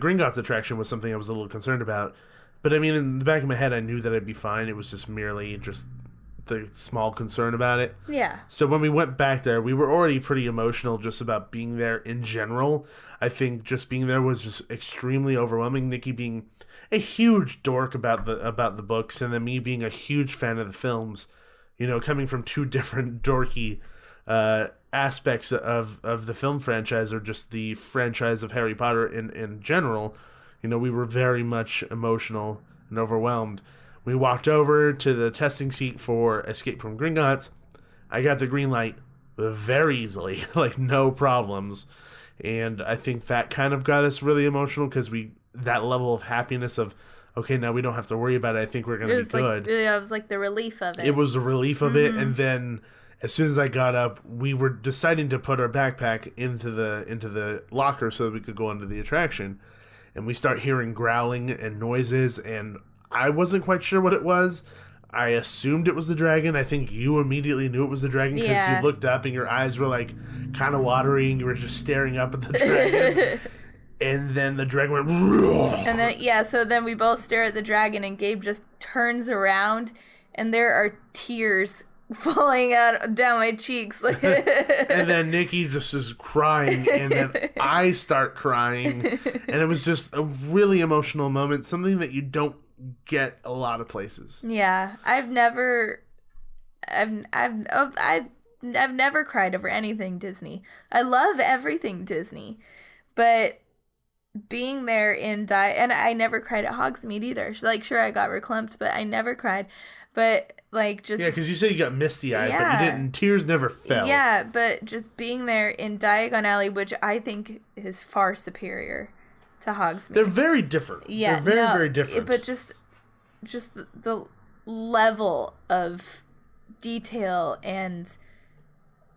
Gringotts attraction was something I was a little concerned about. But I mean, in the back of my head, I knew that I'd be fine. It was just merely just the small concern about it. Yeah. So when we went back there, we were already pretty emotional just about being there in general. I think just being there was just extremely overwhelming. Nikki being a huge dork about the books, and then me being a huge fan of the films. Coming from two different dorky aspects of the film franchise, or just the franchise of Harry Potter in general. We were very much emotional and overwhelmed. We walked over to the testing seat for Escape from Gringotts. I got the green light very easily, like no problems. And I think that kind of got us really emotional because that level of happiness of, okay, now we don't have to worry about it. I think we're going to be good. It was like the relief of it. It was the relief of it. And then as soon as I got up, we were deciding to put our backpack into the locker so that we could go into the attraction. And we start hearing growling and noises, and I wasn't quite sure what it was. I assumed it was the dragon. I think you immediately knew it was the dragon because you looked up and your eyes were like kind of watery and you were just staring up at the dragon. And then the dragon went... And then, so then we both stare at the dragon and Gabe just turns around and there are tears falling down my cheeks. And then Nikki just is crying, and then I start crying. And it was just a really emotional moment, something that you don't get a lot of places. Yeah, I've never cried over anything Disney. I love everything Disney, but being there and I never cried at Hogsmeade either. Like, sure, I got reclamped, but I never cried. But like, just because you said you got misty eyed, but you didn't. Tears never fell. Yeah, but just being there in Diagon Alley, which I think is far superior to Hogsmeade. They're very different. Yeah, they're very different. But just the level of detail and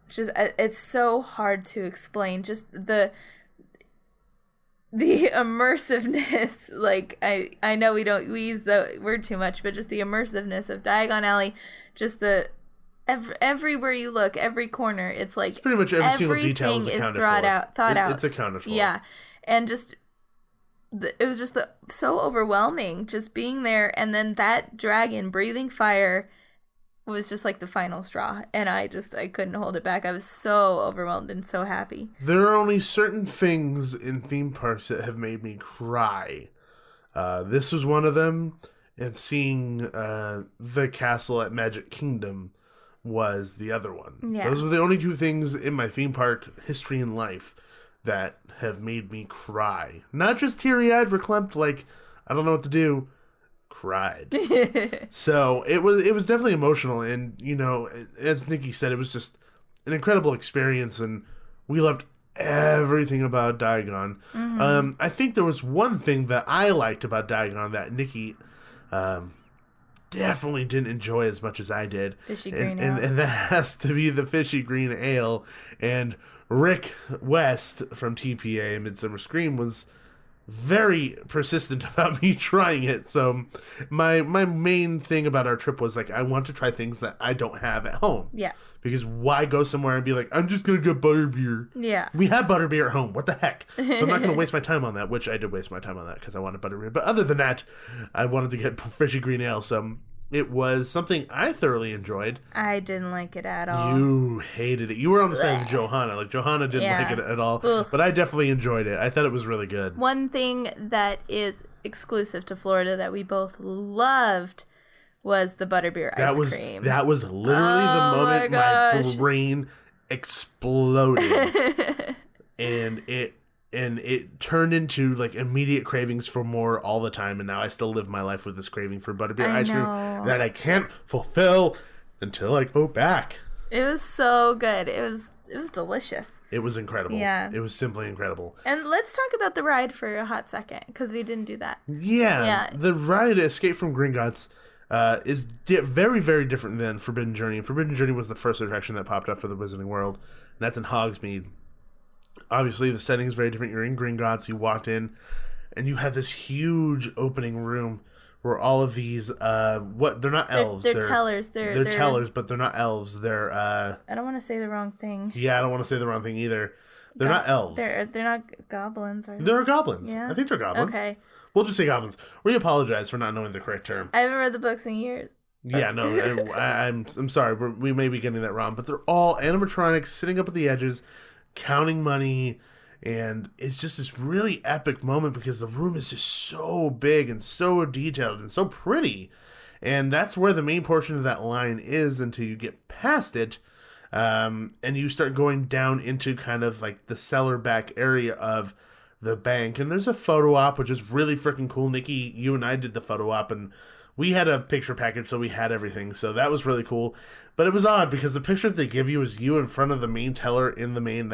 just it's so hard to explain. Just the immersiveness, like I know we use the word too much, but just the immersiveness of Diagon Alley, just everywhere you look, every corner, it's like it's pretty much every single detail is accounted thought out. It's accounted for. Yeah, and just it was just so overwhelming just being there, and then that dragon breathing fire was just like the final straw, and I couldn't hold it back. I was so overwhelmed and so happy. There are only certain things in theme parks that have made me cry. This was one of them, and seeing the castle at Magic Kingdom was the other one. Yeah. Those are the only two things in my theme park history and life that have made me cry. Not just teary-eyed, verklempt, like, I don't know what to do. Cried. So it was definitely emotional, and as Nikki said, it was just an incredible experience, and we loved everything about Diagon. I think there was one thing that I liked about Diagon that Nikki definitely didn't enjoy as much as I did. Fishy green and, ale. and that has to be the Fishy Green Ale. And Rick West from TPA Midsummer Scream was very persistent about me trying it. So my main thing about our trip was like, I want to try things that I don't have at home. Yeah. Because why go somewhere and be like, I'm just going to get butterbeer. Yeah. We have butterbeer at home. What the heck? So I'm not going to waste my time on that, which I did waste my time on that because I wanted butterbeer. But other than that, I wanted to get Fishy Green Ale. So it was something I thoroughly enjoyed. I didn't like it at all. You hated it. You were on the side of Johanna. Like, Johanna didn't like it at all. Ugh. But I definitely enjoyed it. I thought it was really good. One thing that is exclusive to Florida that we both loved was the butterbeer ice cream. That was literally the moment my brain exploded. and it turned into like immediate cravings for more all the time, and now I still live my life with this craving for butterbeer ice cream that I can't fulfill until I go back. It was so good. It was delicious. It was incredible. Yeah. It was simply incredible. And let's talk about the ride for a hot second, because we didn't do that. Yeah. The ride Escape from Gringotts is very, very different than Forbidden Journey. Forbidden Journey was the first attraction that popped up for the Wizarding World, and that's in Hogsmeade. Obviously, the setting is very different. You're in Gringotts. You walked in, and you have this huge opening room where all of these, they're not elves. They're tellers. They're tellers, but they're not elves. They're, I don't want to say the wrong thing. Yeah, I don't want to say the wrong thing either. They're not elves. They're not goblins, are they? They're goblins. Yeah? I think they're goblins. Okay. We'll just say goblins. We apologize for not knowing the correct term. I haven't read the books in years. Yeah, no, I'm sorry. We may be getting that wrong, but they're all animatronics sitting up at the edges, counting money, and it's just this really epic moment because the room is just so big and so detailed and so pretty, and that's where the main portion of that line is until you get past it, and you start going down into kind of like the cellar back area of the bank, and there's a photo op which is really freaking cool. Nikki, you and I did the photo op, and we had a picture package, so we had everything, so that was really cool. But it was odd because the picture that they give you is you in front of the main teller in the main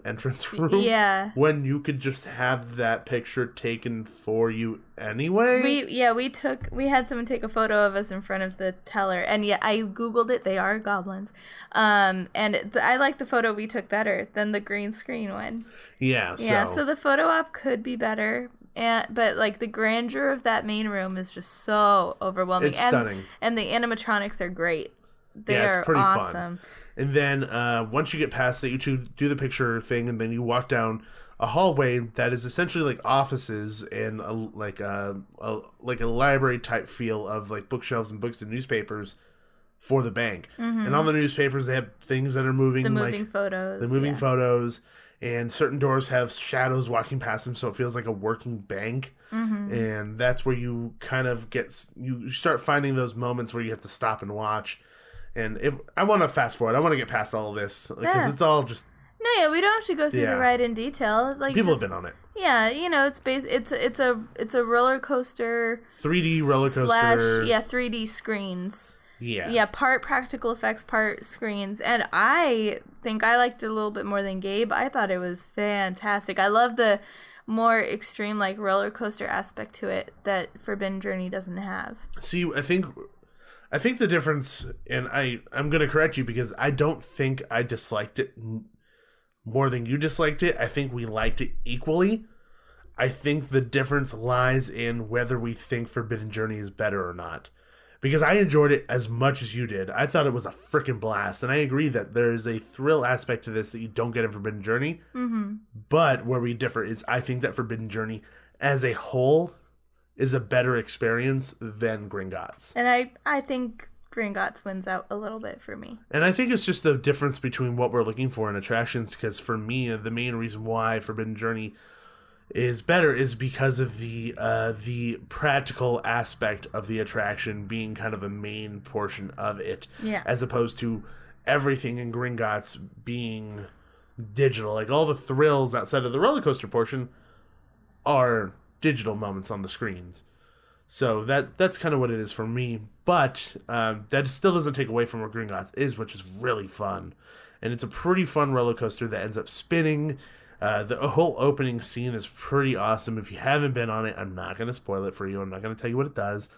entrance room. Yeah. When you could just have that picture taken for you anyway. We had someone take a photo of us in front of the teller, and I googled it. They are goblins, and I like the photo we took better than the green screen one. Yeah. So the photo op could be better. But like the grandeur of that main room is just so overwhelming. It's stunning. And the animatronics are great. They it's are pretty awesome. Fun. And then once you get past that, you two do the picture thing, and then you walk down a hallway that is essentially like offices and like a library type feel of like bookshelves and books and newspapers for the bank. Mm-hmm. And on the newspapers, they have things that are moving, the moving photos. And certain doors have shadows walking past them, so it feels like a working bank. Mm-hmm. And that's where you kind of you start finding those moments where you have to stop and watch. And if I want to fast forward, I want to get past all of this because it's all just. No, yeah, we don't have to go through the ride in detail. Like people have been on it. Yeah, it's a roller coaster. 3D roller coaster. / 3D screens. Yeah, part practical effects, part screens. And I think I liked it a little bit more than Gabe. I thought it was fantastic. I love the more extreme like roller coaster aspect to it that Forbidden Journey doesn't have. See, I think the difference, and I'm going to correct you because I don't think I disliked it more than you disliked it. I think we liked it equally. I think the difference lies in whether we think Forbidden Journey is better or not. Because I enjoyed it as much as you did. I thought it was a freaking blast. And I agree that there is a thrill aspect to this that you don't get in Forbidden Journey. Mm-hmm. But where we differ is I think that Forbidden Journey as a whole is a better experience than Gringotts. And I think Gringotts wins out a little bit for me. And I think it's just a difference between what we're looking for in attractions. Because for me, the main reason why Forbidden Journey is better is because of the practical aspect of the attraction being kind of a main portion of it, as opposed to everything in Gringotts being digital. Like all the thrills outside of the roller coaster portion are digital moments on the screens. So that's kind of what it is for me. But that still doesn't take away from what Gringotts is, which is really fun, and it's a pretty fun roller coaster that ends up spinning. The whole opening scene is pretty awesome. If you haven't been on it, I'm not going to spoil it for you. I'm not going to tell you what it does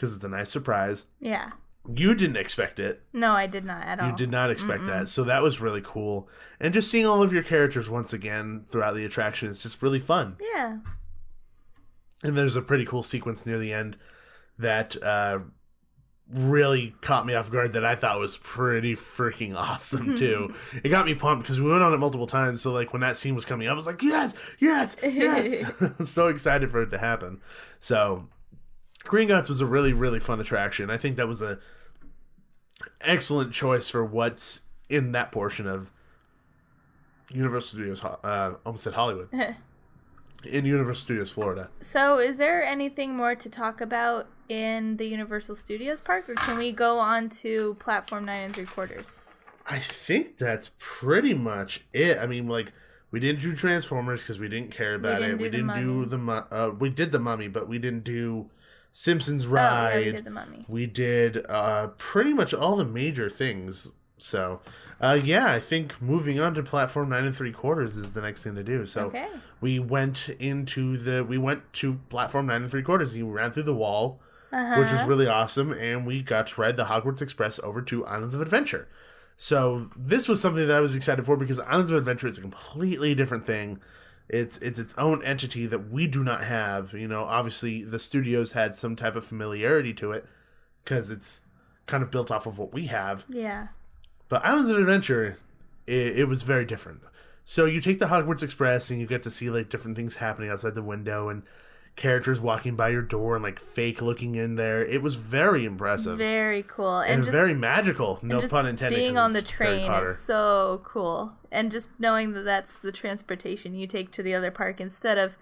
because it's a nice surprise. Yeah. You didn't expect it. No, I did not at all. You did not expect that. So that was really cool. And just seeing all of your characters once again throughout the attraction is just really fun. Yeah. And there's a pretty cool sequence near the end that really caught me off guard that I thought was pretty freaking awesome, too. It got me pumped because we went on it multiple times. So, like, when that scene was coming up, I was like, yes, yes, yes. So excited for it to happen. So, Gringotts was a really, really fun attraction. I think that was a excellent choice for what's in that portion of Universal Studios, almost said Hollywood, in Universal Studios Florida. So is there anything more to talk about in the Universal Studios park, or can we go on to platform 9 3/4? I think that's pretty much it. I mean, like, we didn't do Transformers because we didn't care about it. We didn't do the we did the Mummy, but we didn't do Simpsons Ride. Oh, yeah, we did the Mummy. We did pretty much all the major things. So, yeah, I think moving on to platform 9 3/4 is the next thing to do. So, Okay. we went to platform 9 3/4. You ran through the wall, which was really awesome, and we got to ride the Hogwarts Express over to Islands of Adventure. So, this was something that I was excited for because Islands of Adventure is a completely different thing. It's its own entity that we do not have. You know, obviously the studios had some type of familiarity to it because it's kind of built off of what we have. Yeah. But Islands of Adventure, it was very different. So you take the Hogwarts Express and you get to see like different things happening outside the window and characters walking by your door and like fake looking in there. It was very impressive. Very cool. And just, very magical. No just pun intended. Being 'cause on the it's Harry train Potter. is so cool. And just knowing that that's the transportation you take to the other park instead of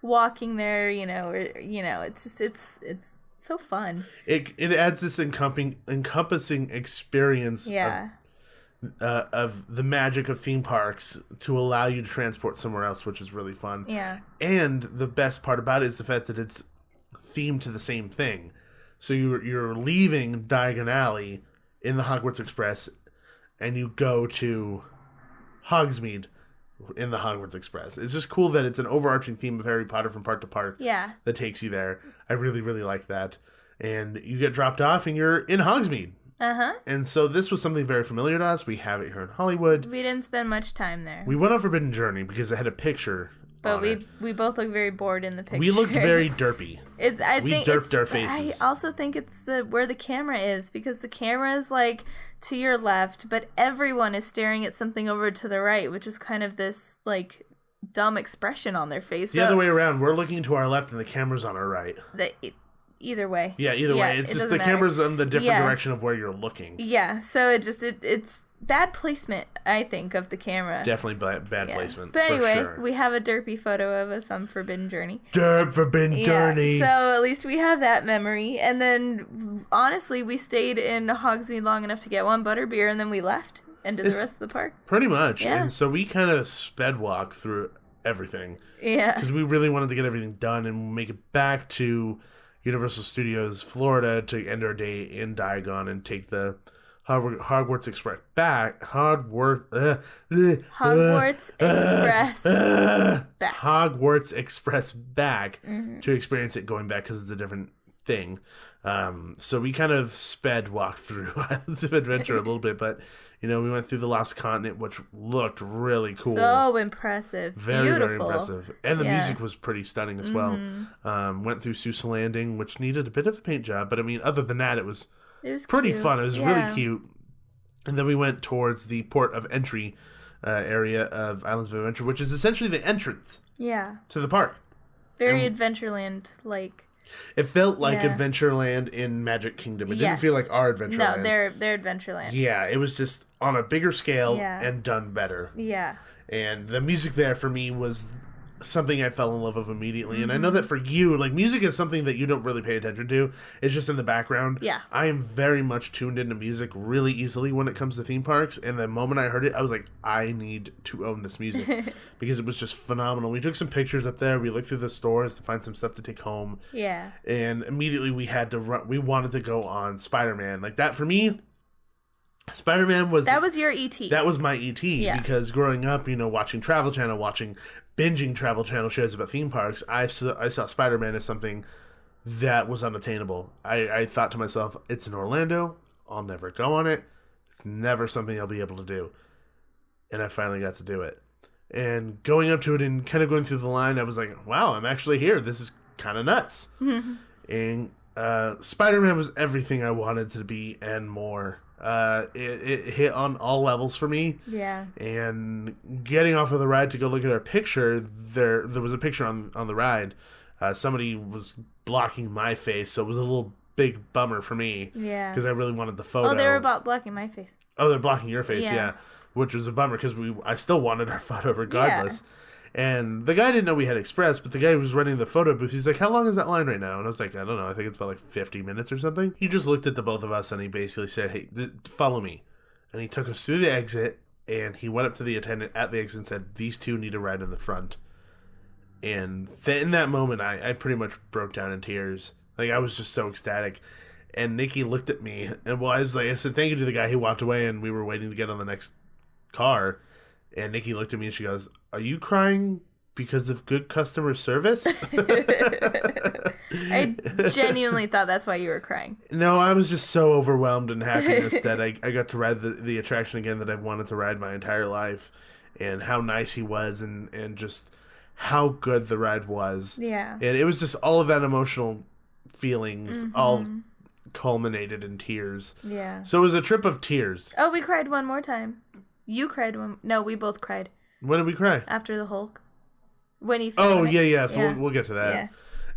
walking there, it's just, it's so fun. It adds this encompassing experience Yeah. of the magic of theme parks to allow you to transport somewhere else, which is really fun. Yeah. And the best part about it is the fact that it's themed to the same thing. So you're leaving Diagon Alley in the Hogwarts Express, and you go to Hogsmeade in the Hogwarts Express. It's just cool that it's an overarching theme of Harry Potter from park to park Yeah. that takes you there. I really, really like that. And you get dropped off, and you're in Hogsmeade. And so this was something very familiar to us. We have it here in Hollywood. We didn't spend much time there. We went on Forbidden Journey because it had a picture. But on we it. we both look very bored in the picture. We looked very derpy. We derped our faces. I also think it's where the camera is, because the camera is like to your left, but everyone is staring at something over to the right, which is kind of this like dumb expression on their face. The other way around, we're looking to our left and the camera's on our right. Either way. Yeah, either way. It's just the camera's in the different direction of where you're looking. Yeah, so it's bad placement, I think, of the camera. Definitely bad placement. But anyway, for sure. we have a derpy photo of us on Forbidden Journey. Forbidden Journey. So at least we have that memory. And then, honestly, we stayed in Hogsmeade long enough to get one butterbeer, and then we left and did the rest of the park. Pretty much. Yeah. And so we kind of sped walk through everything. Yeah. Because we really wanted to get everything done and make it back to Universal Studios Florida to end our day in Diagon and take the Hogwarts Express back. Hogwarts Express back. Hogwarts Express back to experience it going back because it's a different thing. So we kind of sped walk through Islands of Adventure a little bit, but we went through the Lost Continent, which looked really cool. So impressive. Very, Beautiful. very impressive. And the music was pretty stunning as well. Went through Seuss Landing, which needed a bit of a paint job, but I mean, other than that, it was pretty cute. fun. It was really cute. And then we went towards the port of entry area of Islands of Adventure, which is essentially the entrance to the park. Very Adventureland-like. It felt like Adventureland in Magic Kingdom. It didn't feel like our Adventureland. No, they're Adventureland. Yeah, it was just on a bigger scale and done better. Yeah. And the music there for me was something I fell in love with immediately. And I know that for you, like, music is something that you don't really pay attention to. It's just in the background. Yeah. I am very much tuned into music really easily when it comes to theme parks. And the moment I heard it, I was like, I need to own this music because it was just phenomenal. We took some pictures up there. We looked through the stores to find some stuff to take home. Yeah. And immediately we had to run. We wanted to go on Spider-Man. Like, that for me, Spider-Man was... That was your E.T. That was my E.T. Because growing up, watching Travel Channel, binging Travel Channel shows about theme parks, I saw Spider-Man as something that was unattainable. I thought to myself, it's in Orlando. I'll never go on it. It's never something I'll be able to do. And I finally got to do it. And going up to it and kind of going through the line, I was like, wow, I'm actually here. This is kind of nuts. And Spider-Man was everything I wanted to be and more. It hit on all levels for me. Yeah. And getting off of the ride to go look at our picture, there was a picture on the ride. Somebody was blocking my face, so it was a little big bummer for me. Yeah. Because I really wanted the photo. Oh, they were blocking my face. Oh, they're blocking your face, yeah. Which was a bummer because I still wanted our photo regardless. Yeah. And the guy didn't know we had Express, but the guy who was running the photo booth, he's like, how long is that line right now? And I was like, I don't know. I think it's about like 50 minutes or something. He just looked at the both of us and he basically said, hey, follow me. And he took us through the exit and he went up to the attendant at the exit and said, these two need to ride in the front. And in that moment, I pretty much broke down in tears. Like, I was just so ecstatic. And Nikki looked at me, and I said, thank you to the guy who walked away, and we were waiting to get on the next car. And Nikki looked at me, and she goes, are you crying because of good customer service? I genuinely thought that's why you were crying. No, I was just so overwhelmed in happiness that I got to ride the attraction again that I've wanted to ride my entire life. And how nice he was, and just how good the ride was. Yeah. And it was just all of that emotional feelings all culminated in tears. Yeah. So it was a trip of tears. Oh, we cried one more time. You cried one. No, we both cried. When did we cry? After the Hulk. When you. Oh, yeah. So we'll get to that. Yeah.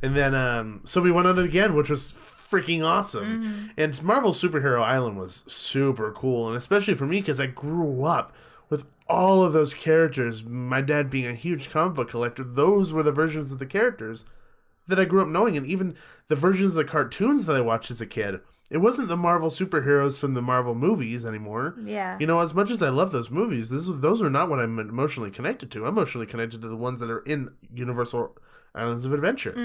And then, so we went on it again, which was freaking awesome. And Marvel Superhero Island was super cool, and especially for me because I grew up with all of those characters. My dad being a huge comic book collector, those were the versions of the characters that I grew up knowing. And even the versions of the cartoons that I watched as a kid, it wasn't the Marvel superheroes from the Marvel movies anymore. Yeah. You know, as much as I love those movies, those are not what I'm emotionally connected to. I'm emotionally connected to the ones that are in Universal Islands of Adventure.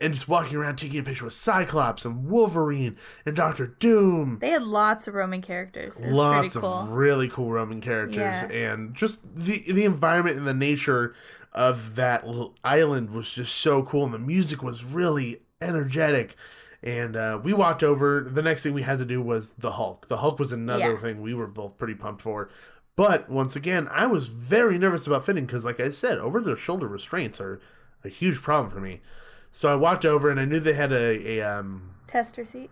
And just walking around taking a picture with Cyclops and Wolverine and Doctor Doom. They had lots of Roman characters. It was Lots pretty cool. of really cool Roman characters. Yeah. And just the environment and the nature of that island was just so cool. And the music was really energetic. And we walked over. The next thing we had to do was the Hulk. The Hulk was another thing we were both pretty pumped for. But once again, I was very nervous about fitting because, like I said, over-the-shoulder restraints are a huge problem for me. So I walked over and I knew they had a tester seat.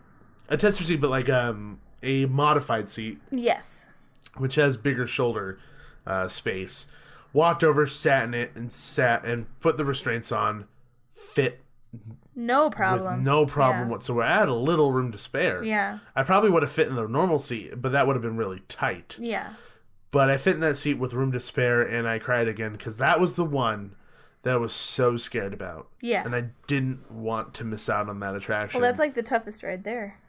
A tester seat, but like a modified seat. Yes. Which has bigger shoulder space. Walked over, sat in it, and put the restraints on. Fit. No problem. With no problem whatsoever. I had a little room to spare. Yeah. I probably would have fit in the normal seat, but that would have been really tight. Yeah. But I fit in that seat with room to spare, and I cried again because that was the one that I was so scared about. Yeah. And I didn't want to miss out on that attraction. Well, that's like the toughest ride there.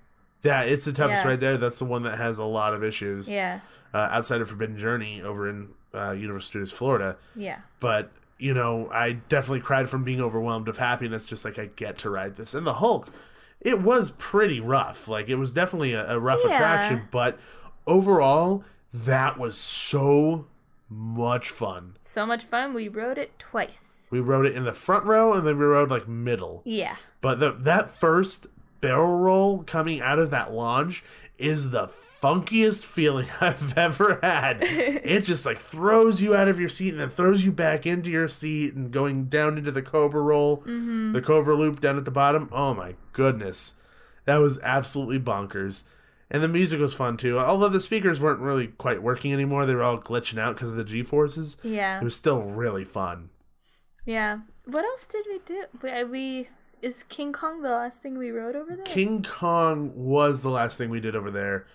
Yeah, it's the toughest ride there. That's the one that has a lot of issues. Yeah. Outside of Forbidden Journey over in Universal Studios Florida. Yeah. But, you know, I definitely cried from being overwhelmed of happiness, just like I get to ride this. And the Hulk, it was pretty rough. Like, it was definitely a rough attraction, but overall, that was so much fun. So much fun. We rode it twice. We rode it in the front row, and then we rode, like, middle. Yeah. But that first barrel roll coming out of that launch is the funkiest feeling I've ever had. It just, like, throws you out of your seat and then throws you back into your seat and going down into the Cobra roll, the Cobra loop down at the bottom. Oh, my goodness. That was absolutely bonkers. And the music was fun, too. Although the speakers weren't really quite working anymore. They were all glitching out because of the G-forces. Yeah. It was still really fun. Yeah. What else did we do? Is King Kong the last thing we rode over there? King Kong was the last thing we did over there.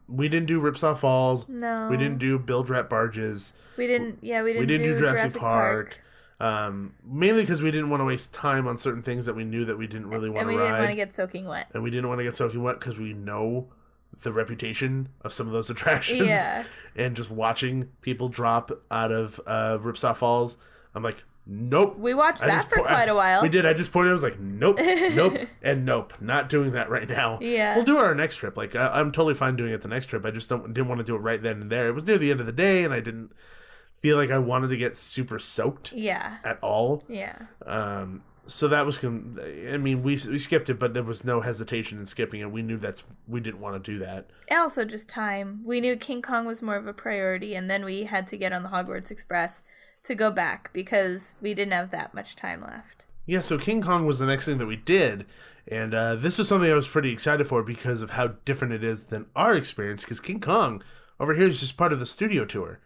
We didn't do Ripsaw Falls. No. We didn't do Build Rat Barges. We didn't do Jurassic Park. Mainly because we didn't want to waste time on certain things that we knew that we didn't really want to ride. And we didn't want to get soaking wet. And we didn't want to get soaking wet because we know the reputation of some of those attractions. Yeah. And just watching people drop out of Ripsaw Falls, I'm like, nope. We watched that for quite a while. We did. I just pointed. I was like, nope, nope, and nope. Not doing that right now. Yeah. We'll do our next trip. Like, I'm totally fine doing it the next trip. I just didn't want to do it right then and there. It was near the end of the day, and I didn't feel like I wanted to get super soaked. Yeah. At all. Yeah. So that was, I mean, we skipped it, but there was no hesitation in skipping it. We knew we didn't want to do that. And also just time. We knew King Kong was more of a priority, and then we had to get on the Hogwarts Express to go back because we didn't have that much time left. Yeah, so King Kong was the next thing that we did, and this was something I was pretty excited for because of how different it is than our experience, because King Kong over here is just part of the studio tour.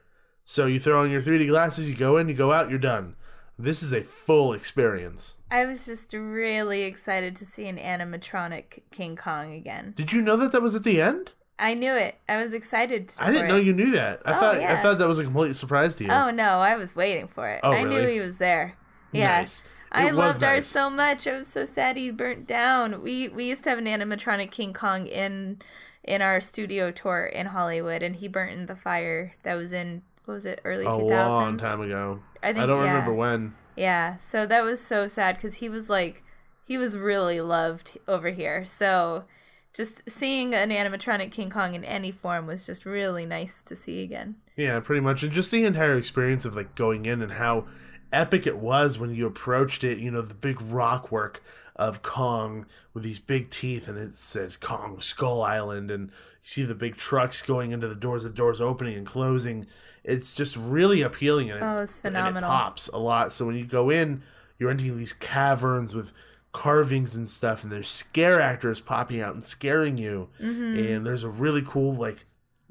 So you throw on your 3D glasses, you go in, you go out, you're done. This is a full experience. I was just really excited to see an animatronic King Kong again. Did you know that was at the end? I knew it. I was excited. I didn't know you knew that. I thought that was a complete surprise to you. Oh no, I was waiting for it. Oh, I really? knew he was there. Yeah. Nice. I loved ours so much. I was so sad he burnt down. We used to have an animatronic King Kong in our studio tour in Hollywood, and he burnt in the fire that was in, what was it, early 2000s? A long time ago. I don't remember when. Yeah, so that was so sad because he was really loved over here. So just seeing an animatronic King Kong in any form was just really nice to see again. Yeah, pretty much. And just the entire experience of like going in and how epic it was when you approached it, you know, the big rock work of Kong with these big teeth, and it says Kong Skull Island, and you see the big trucks going into the doors opening and closing. It's just really appealing, and it's phenomenal. And it pops a lot. So when you go in, you're entering these caverns with carvings and stuff, and there's scare actors popping out and scaring you. Mm-hmm. And there's a really cool like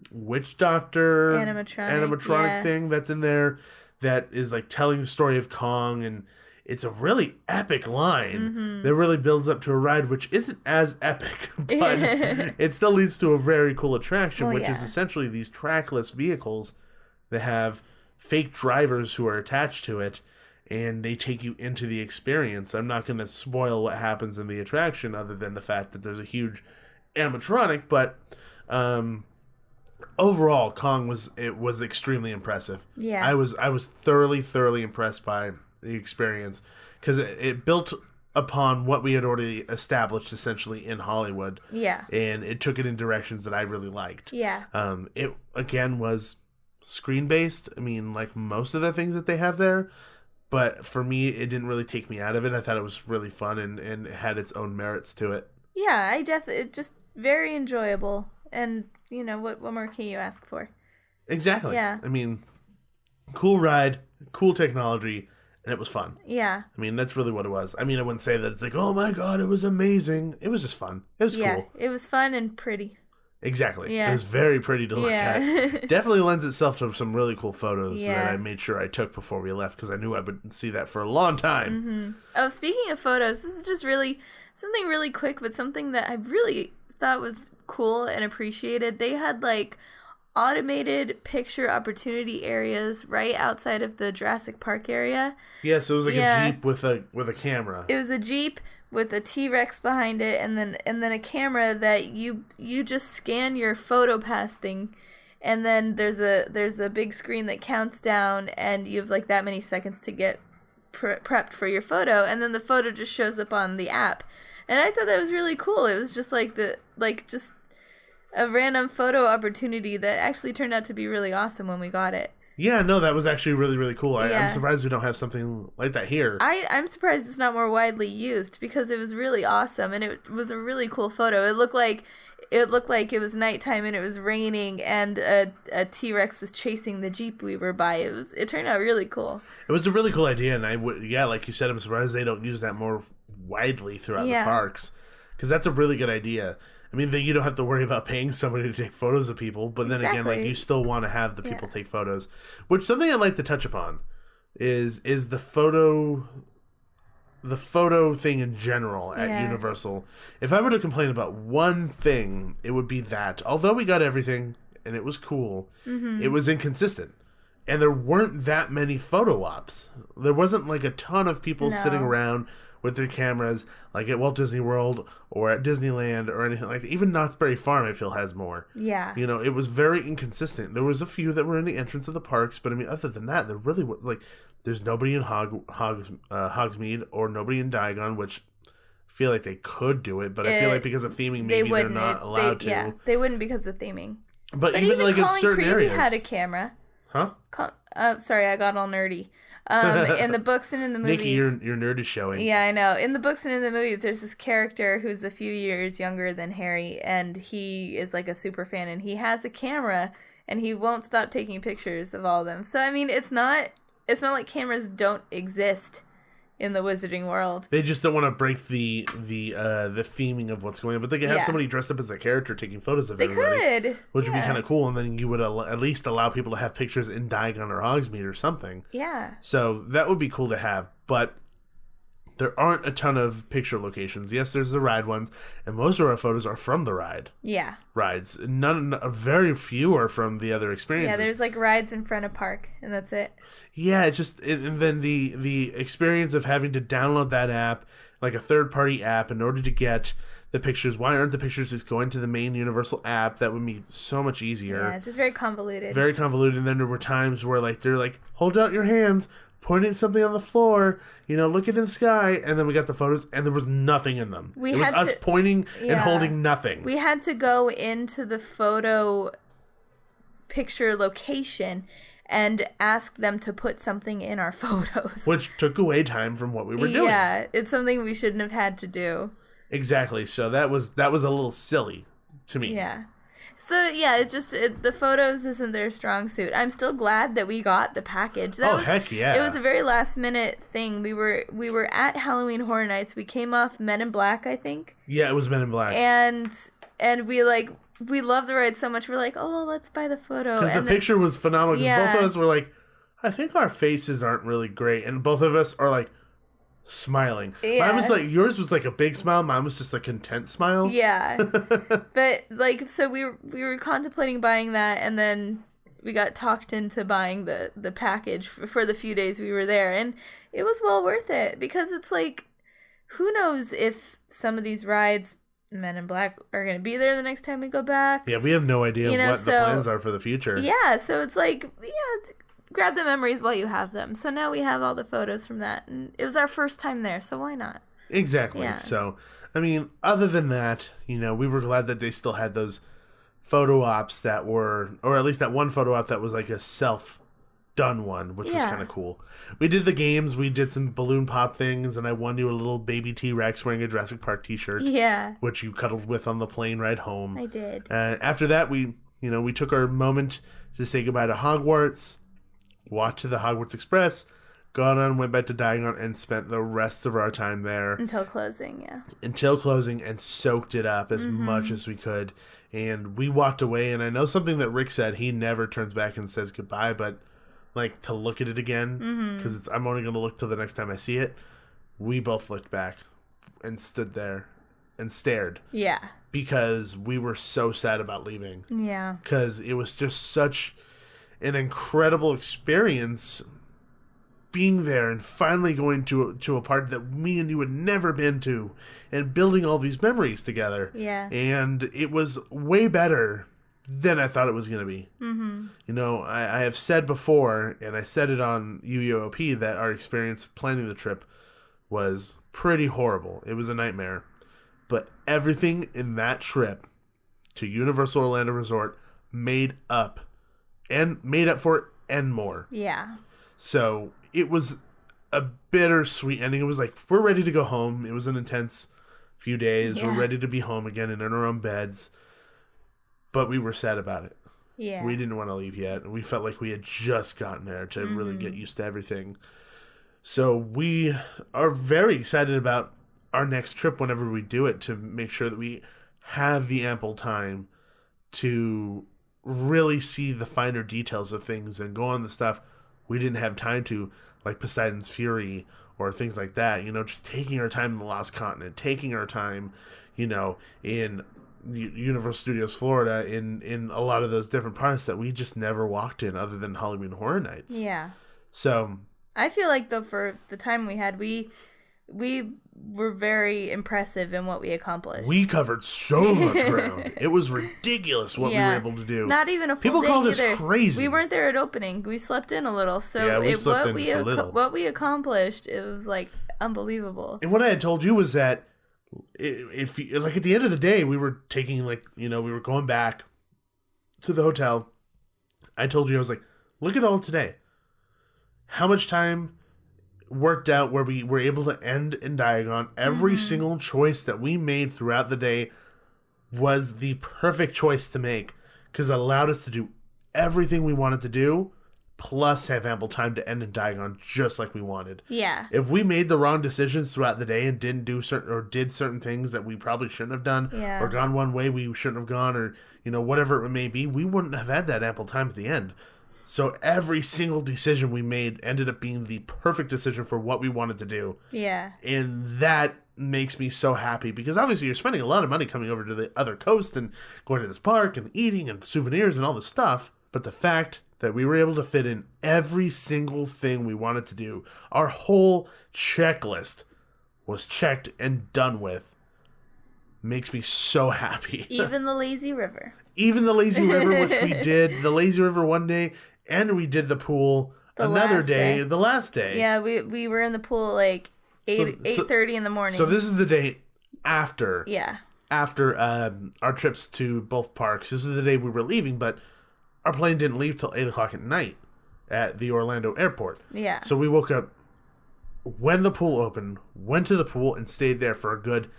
witch doctor animatronic thing that's in there that is like telling the story of Kong, and it's a really epic line that really builds up to a ride which isn't as epic, but it still leads to a very cool attraction, which is essentially these trackless vehicles that have fake drivers who are attached to it, and they take you into the experience. I'm not going to spoil what happens in the attraction other than the fact that there's a huge animatronic, but overall, Kong was extremely impressive. Yeah. I was thoroughly impressed by the experience because it built upon what we had already established essentially in Hollywood. Yeah. And it took it in directions that I really liked. Yeah. It again was screen based. I mean, like most of the things that they have there, but for me, it didn't really take me out of it. I thought it was really fun and it had its own merits to it. Yeah, I definitely just very enjoyable. And you know, what more can you ask for? Exactly. Yeah. I mean, cool ride, cool technology, and it was fun. Yeah. I mean, that's really what it was. I mean, I wouldn't say that it's like, oh my god, it was amazing. It was just fun. It was cool. It was fun and pretty. Exactly. Yeah. It was very pretty to look at. Definitely lends itself to some really cool photos that I made sure I took before we left because I knew I wouldn't see that for a long time. Mm-hmm. Oh, speaking of photos, this is just really something really quick, but something that I really thought was cool and appreciated. They had like automated picture opportunity areas right outside of the Jurassic Park area. Yes, it was like a Jeep with a camera. It was a Jeep with a T-Rex behind it, and then a camera that you just scan your PhotoPass thing, and then there's a big screen that counts down, and you have like that many seconds to get prepped for your photo, and then the photo just shows up on the app. And I thought that was really cool. It was just just a random photo opportunity that actually turned out to be really awesome when we got it. Yeah, no, that was actually really, really cool. Yeah. I'm surprised we don't have something like that here. I'm surprised it's not more widely used because it was really awesome and it was a really cool photo. It looked like it was nighttime and it was raining and a T-Rex was chasing the Jeep we were by. It turned out really cool. It was a really cool idea, and like you said, I'm surprised they don't use that more widely throughout the parks because that's a really good idea. I mean, you don't have to worry about paying somebody to take photos of people, but then again, like you still want to have the people take photos. Which something I'd like to touch upon is the photo thing in general at Universal. If I were to complain about one thing, it would be that although we got everything and it was cool, it was inconsistent. And there weren't that many photo ops. There wasn't like a ton of people sitting around with their cameras like at Walt Disney World or at Disneyland or anything like that. Even Knott's Berry Farm, I feel, has more. Yeah. You know, it was very inconsistent. There was a few that were in the entrance of the parks, but I mean, other than that, there really was like, there's nobody in Hogsmeade or nobody in Diagon, which I feel like they could do it, but I feel like because of theming, maybe they're not allowed to. Yeah, they wouldn't because of theming. But even like in certain Creevy areas. had a camera. Huh? Sorry, I got all nerdy. In the books and in the movies. Nikki, your nerd is showing. Yeah, I know. In the books and in the movies, there's this character who's a few years younger than Harry, and he is like a super fan, and he has a camera, and he won't stop taking pictures of all of them. So I mean, it's not like cameras don't exist in the wizarding world. They just don't want to break the theming of what's going on, but they can have somebody dressed up as a character taking photos of everybody. They could, which would be kind of cool, and then you would at least allow people to have pictures in Diagon or Hogsmeade or something. Yeah. So that would be cool to have, but there aren't a ton of picture locations. Yes, there's the ride ones, and most of our photos are from the rides. Very few are from the other experiences. Yeah, there's like rides in front of park, and that's it. Yeah, and then the experience of having to download that app, like a third-party app, in order to get the pictures. Why aren't the pictures just going to the main Universal app? That would be so much easier. Yeah, it's just very convoluted. Very convoluted, and then there were times where they're like, hold out your hands, pointing at something on the floor, look into the sky, and then we got the photos, and there was nothing in them. It was us pointing and holding nothing. We had to go into the photo picture location and ask them to put something in our photos. Which took away time from what we were doing. Yeah, it's something we shouldn't have had to do. Exactly, so that was a little silly to me. Yeah. So yeah, the photos isn't their strong suit. I'm still glad that we got the package. Heck yeah! It was a very last minute thing. We were at Halloween Horror Nights. We came off Men in Black, I think. Yeah, it was Men in Black. And we loved the ride so much. We're like, oh, let's buy the photo. Because the picture was phenomenal. Because both of us were like, I think our faces aren't really great, and both of us are like smiling. Yeah. Mine was like, yours was like a big smile. Mine was just a content smile. Yeah. But so we were contemplating buying that, and then we got talked into buying the package for the few days we were there, and it was well worth it, because it's like, who knows if some of these rides, Men in Black, are going to be there the next time we go back. Yeah, we have no idea what the plans are for the future. Yeah, so it's like, grab the memories while you have them. So now we have all the photos from that, and it was our first time there, so why not? Exactly. Yeah. So, I mean, other than that, we were glad that they still had those photo ops that were, or at least that one photo op that was like a self-done one, which was kind of cool. We did the games, we did some balloon pop things, and I won you a little baby T-Rex wearing a Jurassic Park t-shirt. Yeah. Which you cuddled with on the plane ride home. I did. After that, we took our moment to say goodbye to Hogwarts, walked to the Hogwarts Express, got on, went back to Diagon, and spent the rest of our time there. Until closing, yeah. Until closing, and soaked it up as much as we could. And we walked away, and I know something that Rick said, he never turns back and says goodbye, but like to look at it again, because I'm only going to look till the next time I see it. We both looked back and stood there and stared. Yeah. Because we were so sad about leaving. Yeah. Because it was just such an incredible experience being there and finally going to a party that me and you had never been to and building all these memories together. Yeah. And it was way better than I thought it was going to be. I have said before, and I said it on UUOP, that our experience of planning the trip was pretty horrible. It was a nightmare. But everything in that trip to Universal Orlando Resort made up for it and more. Yeah. So it was a bittersweet ending. It was like, we're ready to go home. It was an intense few days. Yeah. We're ready to be home again and in our own beds. But we were sad about it. Yeah. We didn't want to leave yet. We felt like we had just gotten there to really get used to everything. So we are very excited about our next trip whenever we do it, to make sure that we have the ample time to really see the finer details of things and go on the stuff we didn't have time to, like Poseidon's Fury or things like that. Just taking our time in the Lost Continent, taking our time, in Universal Studios Florida, in a lot of those different parts that we just never walked in other than Halloween Horror Nights. Yeah. So I feel like, though, for the time we had, we were very impressive in what we accomplished. We covered so much ground. It was ridiculous what we were able to do. Not even a full People day called either. us crazy. We weren't there at opening. We slept in a little. So yeah, we slept in just a little. What we accomplished, it was like unbelievable. And what I had told you was that if like at the end of the day, we were taking we were going back to the hotel. I told you, I was like, look at all today. how much time worked out where we were able to end in Diagon. Every single choice that we made throughout the day was the perfect choice to make because it allowed us to do everything we wanted to do, plus have ample time to end in Diagon just like we wanted. Yeah. If we made the wrong decisions throughout the day and didn't do did certain things that we probably shouldn't have done, or gone one way we shouldn't have gone, or whatever it may be, we wouldn't have had that ample time at the end. So every single decision we made ended up being the perfect decision for what we wanted to do. Yeah. And that makes me so happy because obviously you're spending a lot of money coming over to the other coast and going to this park and eating and souvenirs and all this stuff. But the fact that we were able to fit in every single thing we wanted to do, our whole checklist was checked and done with, makes me so happy. Even the lazy river. Even the lazy river, which we did the lazy river one day, and we did the pool another day, the last day. Yeah, we were in the pool at like 8:30 in the morning. So this is the day after. Yeah. After our trips to both parks. This is the day we were leaving, but our plane didn't leave till 8 o'clock at night at the Orlando airport. Yeah. So we woke up when the pool opened, went to the pool, and stayed there for a good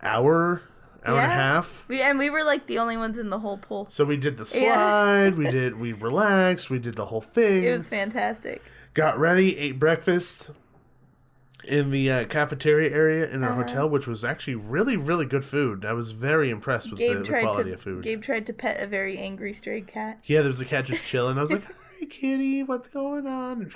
hour and a half. We were like the only ones in the whole pool. So we did the slide, we relaxed, we did the whole thing. It was fantastic. Got ready, ate breakfast in the cafeteria area in our hotel, which was actually really, really good food. I was very impressed with the quality of food. Gabe tried to pet a very angry stray cat. Yeah, there was a cat just chilling. I was like, "Hey, kitty, what's going on?"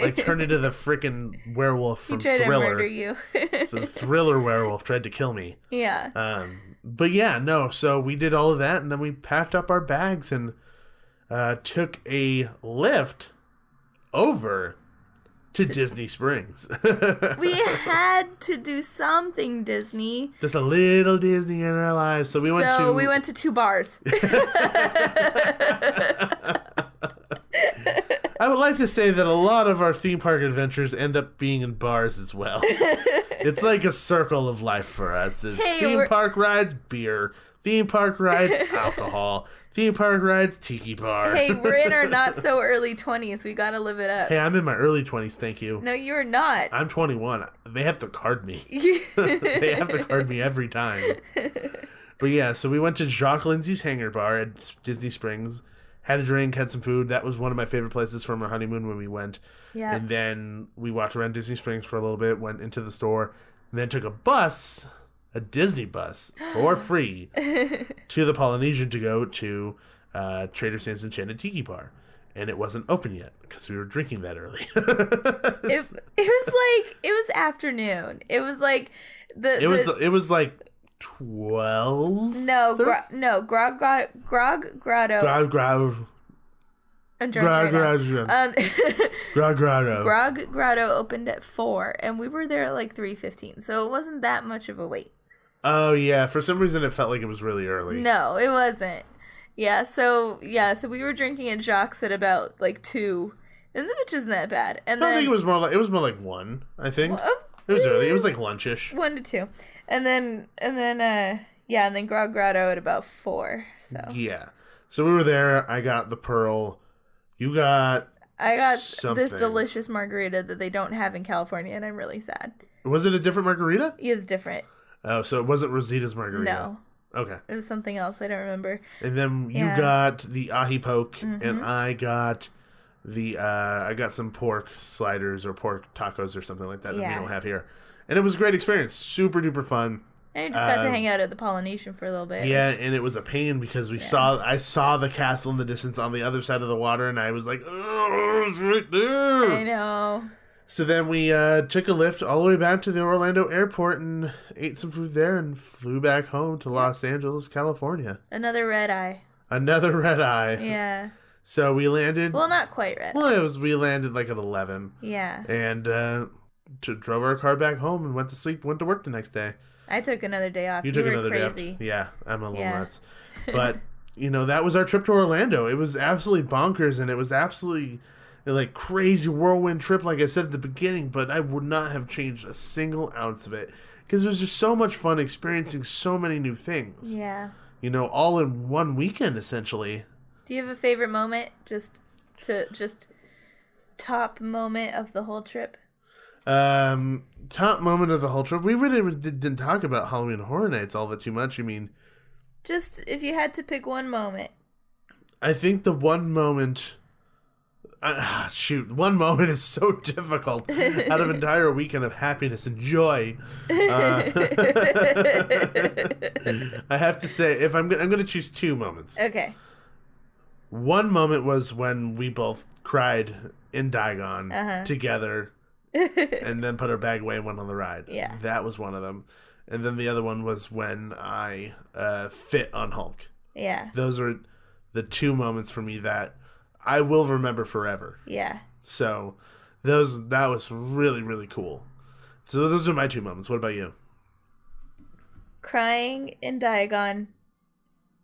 Like turned into the freaking werewolf from He tried Thriller. to murder you. The Thriller werewolf tried to kill me. Yeah. But yeah, no. So we did all of that, and then we packed up our bags and took a lift over to Disney Springs. We had to do something Disney. Just a little Disney in our lives. So we went to 2 bars. I would like to say that a lot of our theme park adventures end up being in bars as well. It's like a circle of life for us. It's theme park rides, beer. Theme park rides, alcohol. Theme park rides, tiki bar. Hey, we're in our not so early 20s. We gotta live it up. Hey, I'm in my early 20s, thank you. No, you're not. I'm 21. They have to card me. They have to card me every time. But yeah, so we went to Jacques Lindsay's Hangar Bar at Disney Springs. Had a drink, had some food. That was one of my favorite places from our honeymoon when we went. Yeah. And then we walked around Disney Springs for a little bit, went into the store, and then took a Disney bus, for free, to the Polynesian to go to Trader Sam's Enchanted Tiki Bar. And it wasn't open yet, because we were drinking that early. It was afternoon. It was like It was like 12? Grog Grotto. I'm drunk right now. Grog Grotto opened at 4, and we were there at like 3:15, so it wasn't that much of a wait. Oh yeah, for some reason it felt like it was really early. No, it wasn't. So we were drinking at Jacques at about like 2, and which isn't that bad. And I think it was more like 1. I think it was early. It was like lunchish. 1 to 2, and then Grog Grotto at about 4. So yeah, so we were there. I got the pearl. I got something. This delicious margarita that they don't have in California, and I'm really sad. Was it a different margarita? It was different. Oh, so it wasn't Rosita's margarita. No. Okay. It was something else. I don't remember. And then you got the ahi poke, and I got I got some pork sliders or pork tacos or something like that we don't have here. And it was a great experience. Super duper fun. And I just got to hang out at the Polynesian for a little bit. Yeah, and it was a pain because I saw the castle in the distance on the other side of the water, and I was like, oh, it's right there. I know. So then we took a lift all the way back to the Orlando airport and ate some food there and flew back home to Los Angeles, California. Another red eye. Yeah. So we landed. Well, not quite red. Well, we landed like at 11. Yeah. And drove our car back home and went to sleep. Went to work the next day. I took another day off. You took another crazy. day off. Yeah, I'm a little nuts. But that was our trip to Orlando. It was absolutely bonkers, and it was absolutely like crazy whirlwind trip, like I said at the beginning. But I would not have changed a single ounce of it because it was just so much fun experiencing so many new things. Yeah. All in one weekend essentially. Do you have a favorite moment? top moment of the whole trip? Top moment of the whole trip. We really didn't talk about Halloween Horror Nights all that too much. I mean, just if you had to pick one moment. I think the one moment. One moment is so difficult out of an entire weekend of happiness and joy. I have to say, if I'm going to choose two moments. Okay. One moment was when we both cried in Diagon together, and then put our bag away and went on the ride. Yeah, that was one of them. And then the other one was when I fit on Hulk. Yeah, those were the two moments for me that I will remember forever. Yeah. So that was really, really cool. So those are my two moments. What about you? Crying in Diagon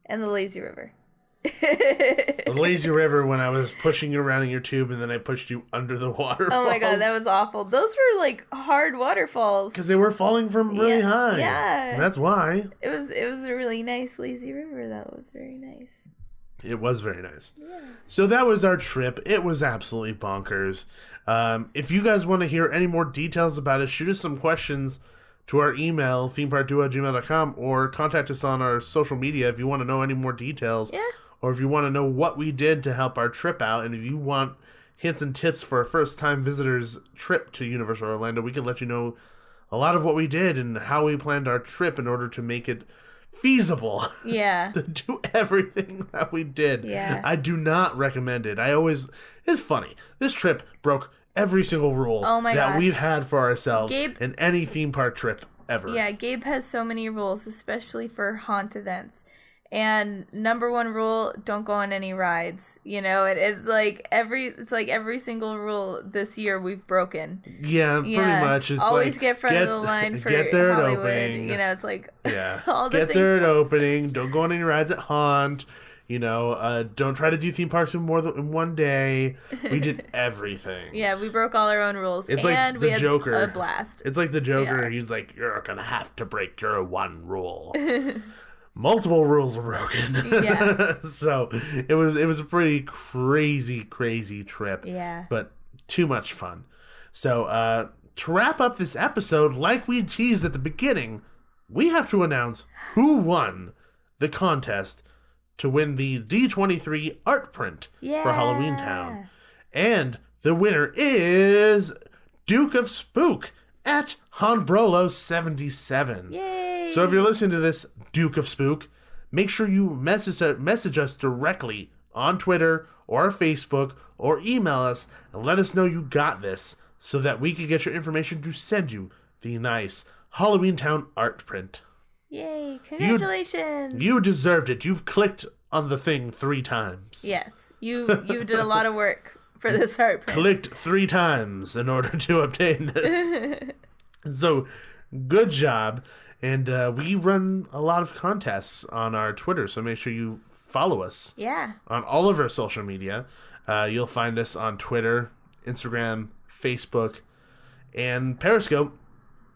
and the lazy river. The lazy river when I was pushing you around in your tube and then I pushed you under the waterfalls. Oh my god, that was awful. Those were like hard waterfalls. Because they were falling from really high. Yeah. That's why. It was a really nice lazy river. That was very nice. It was very nice. Yeah. So that was our trip. It was absolutely bonkers. If you guys want to hear any more details about it, shoot us some questions to our email, themeparkduo@gmail.com, or contact us on our social media if you want to know any more details. Yeah. Or if you want to know what we did to help our trip out, and if you want hints and tips for a first-time visitor's trip to Universal Orlando, we can let you know a lot of what we did and how we planned our trip in order to make it feasible. Yeah. To do everything that we did. Yeah. I do not recommend it. It's funny. This trip broke every single rule that we've had for ourselves in any theme park trip ever. Yeah, Gabe has so many rules, especially for haunt events. And number one rule, don't go on any rides. You know, it's like every single rule this year we've broken. Yeah, pretty much. It's always get front of the line for get there Hollywood. at opening. You know, it's like all the things. There at opening. Don't go on any rides at Haunt. You know, don't try to do theme parks in more than one day. We did everything. Yeah, we broke all our own rules. It's like the Joker. A blast. It's like the Joker. Yeah. He's like, you're gonna have to break your one rule. Multiple rules were broken. Yeah. So it was a pretty crazy trip. Yeah. But too much fun. So to wrap up this episode, like we teased at the beginning, we have to announce who won the contest to win the D23 art print for Halloween Town. And the winner is Duke of Spook at Honbrolo77. Yay! So if you're listening to this, Duke of Spook, make sure you message us directly on Twitter or Facebook or email us and let us know you got this so that we can get your information to send you the nice Halloween Town art print. Yay! Congratulations! You deserved it. You've clicked on the thing 3 times. Yes. You did a lot of work for this art print. Clicked 3 times in order to obtain this. So, good job. And we run a lot of contests on our Twitter, so make sure you follow us. Yeah. On all of our social media. You'll find us on Twitter, Instagram, Facebook, and Periscope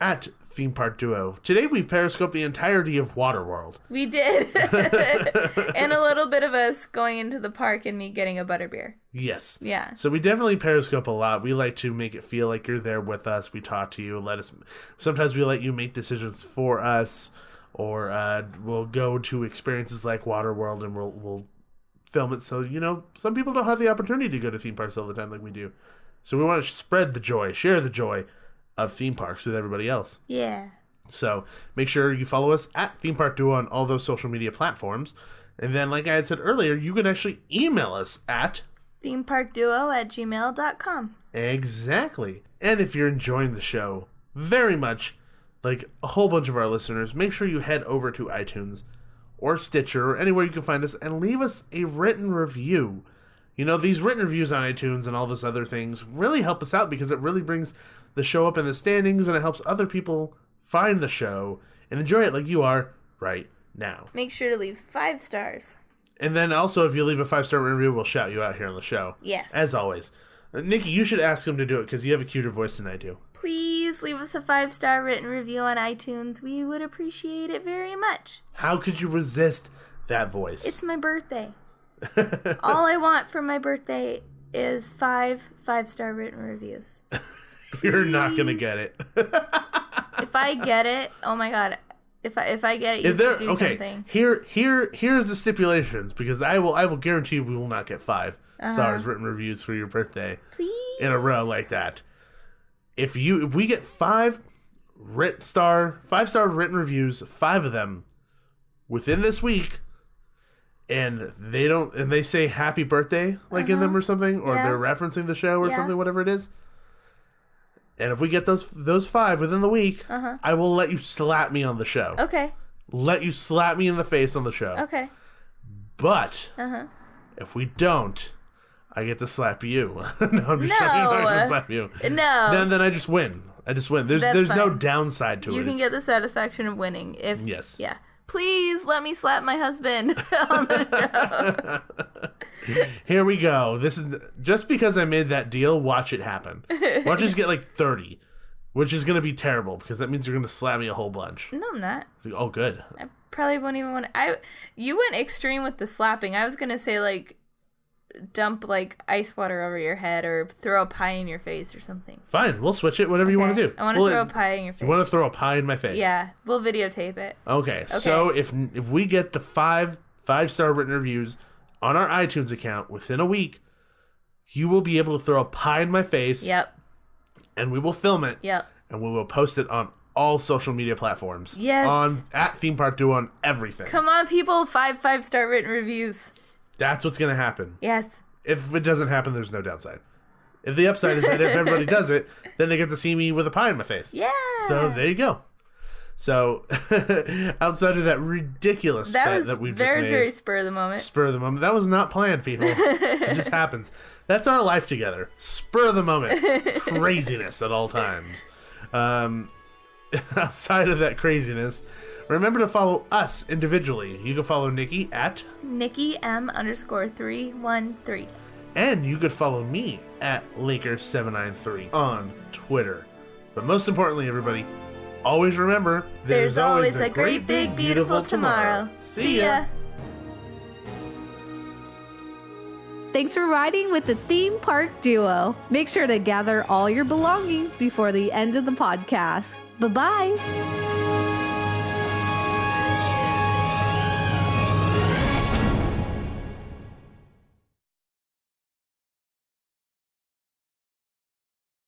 at Theme Park Duo. Today we've periscoped the entirety of Waterworld. We did. And a little bit of us going into the park and me getting a butterbeer. Yes. Yeah. So we definitely periscope a lot. We like to make it feel like you're there with us. We talk to you. Sometimes we let you make decisions for us, or we'll go to experiences like Waterworld and we'll film it. So, some people don't have the opportunity to go to theme parks all the time like we do. So we want to spread the joy, share the joy of theme parks with everybody else. Yeah. So make sure you follow us at Theme Park Duo on all those social media platforms. And then, like I had said earlier, you can actually email us at themeparkduo@gmail.com. Exactly. And if you're enjoying the show very much, like a whole bunch of our listeners, make sure you head over to iTunes or Stitcher or anywhere you can find us and leave us a written review. These written reviews on iTunes and all those other things really help us out because it really brings the show up in the standings and it helps other people find the show and enjoy it like you are right now. Make sure to leave 5 stars. And then also, if you leave a 5-star review, we'll shout you out here on the show. Yes. As always. Nikki, you should ask him to do it because you have a cuter voice than I do. Please leave us a 5-star written review on iTunes. We would appreciate it very much. How could you resist that voice? It's my birthday. All I want for my birthday is 5-star written reviews. You're not gonna get it. If I get it, oh my god. If I get it, you can do something. Here's the stipulations, because I will guarantee you we will not get 5 stars written reviews for your birthday. Please. In a row like that. If we get 5-star written reviews, 5 of them within this week, and they say happy birthday in them or something, or they're referencing the show or something, whatever it is. And if we get those 5 within the week, I will let you slap me on the show. Okay. Let you slap me in the face on the show. Okay. But if we don't, I get to slap you. No, I'm just joking. I'm not going to slap you. No. Then I just win. There's no downside to it. You can get the satisfaction of winning. Yes. Yeah. Please let me slap my husband on the show. Here we go. This is just because I made that deal. Watch it happen. Watch us get 30, which is going to be terrible because that means you're going to slap me a whole bunch. No, I'm not. Oh, good. I probably won't even want to. You went extreme with the slapping. I was going to say dump ice water over your head or throw a pie in your face or something. Fine, we'll switch it. Whatever you want to do. I want to throw a pie in your face. You want to throw a pie in my face? Yeah, we'll videotape it. Okay. So if we get the 5-star written reviews on our iTunes account within a week, you will be able to throw a pie in my face. Yep. And we will film it. Yep. And we will post it on all social media platforms. Yes. At Theme Park Duo on everything. Come on, people! 5-star written reviews. That's what's going to happen. Yes. If it doesn't happen, there's no downside. If the upside is that if everybody does it, then they get to see me with a pie in my face. Yeah. So there you go. So outside of that ridiculous bet that we just made. Very spur of the moment. Spur of the moment. That was not planned, people. It just happens. That's our life together. Spur of the moment. Craziness at all times. Outside of that craziness, remember to follow us individually. You can follow Nikki at Nikki M_313. And you could follow me at Laker793 on Twitter. But most importantly, everybody, always remember, there's always a great big beautiful tomorrow. See ya! Thanks for riding with the Theme Park Duo. Make sure to gather all your belongings before the end of the podcast. Bye-bye.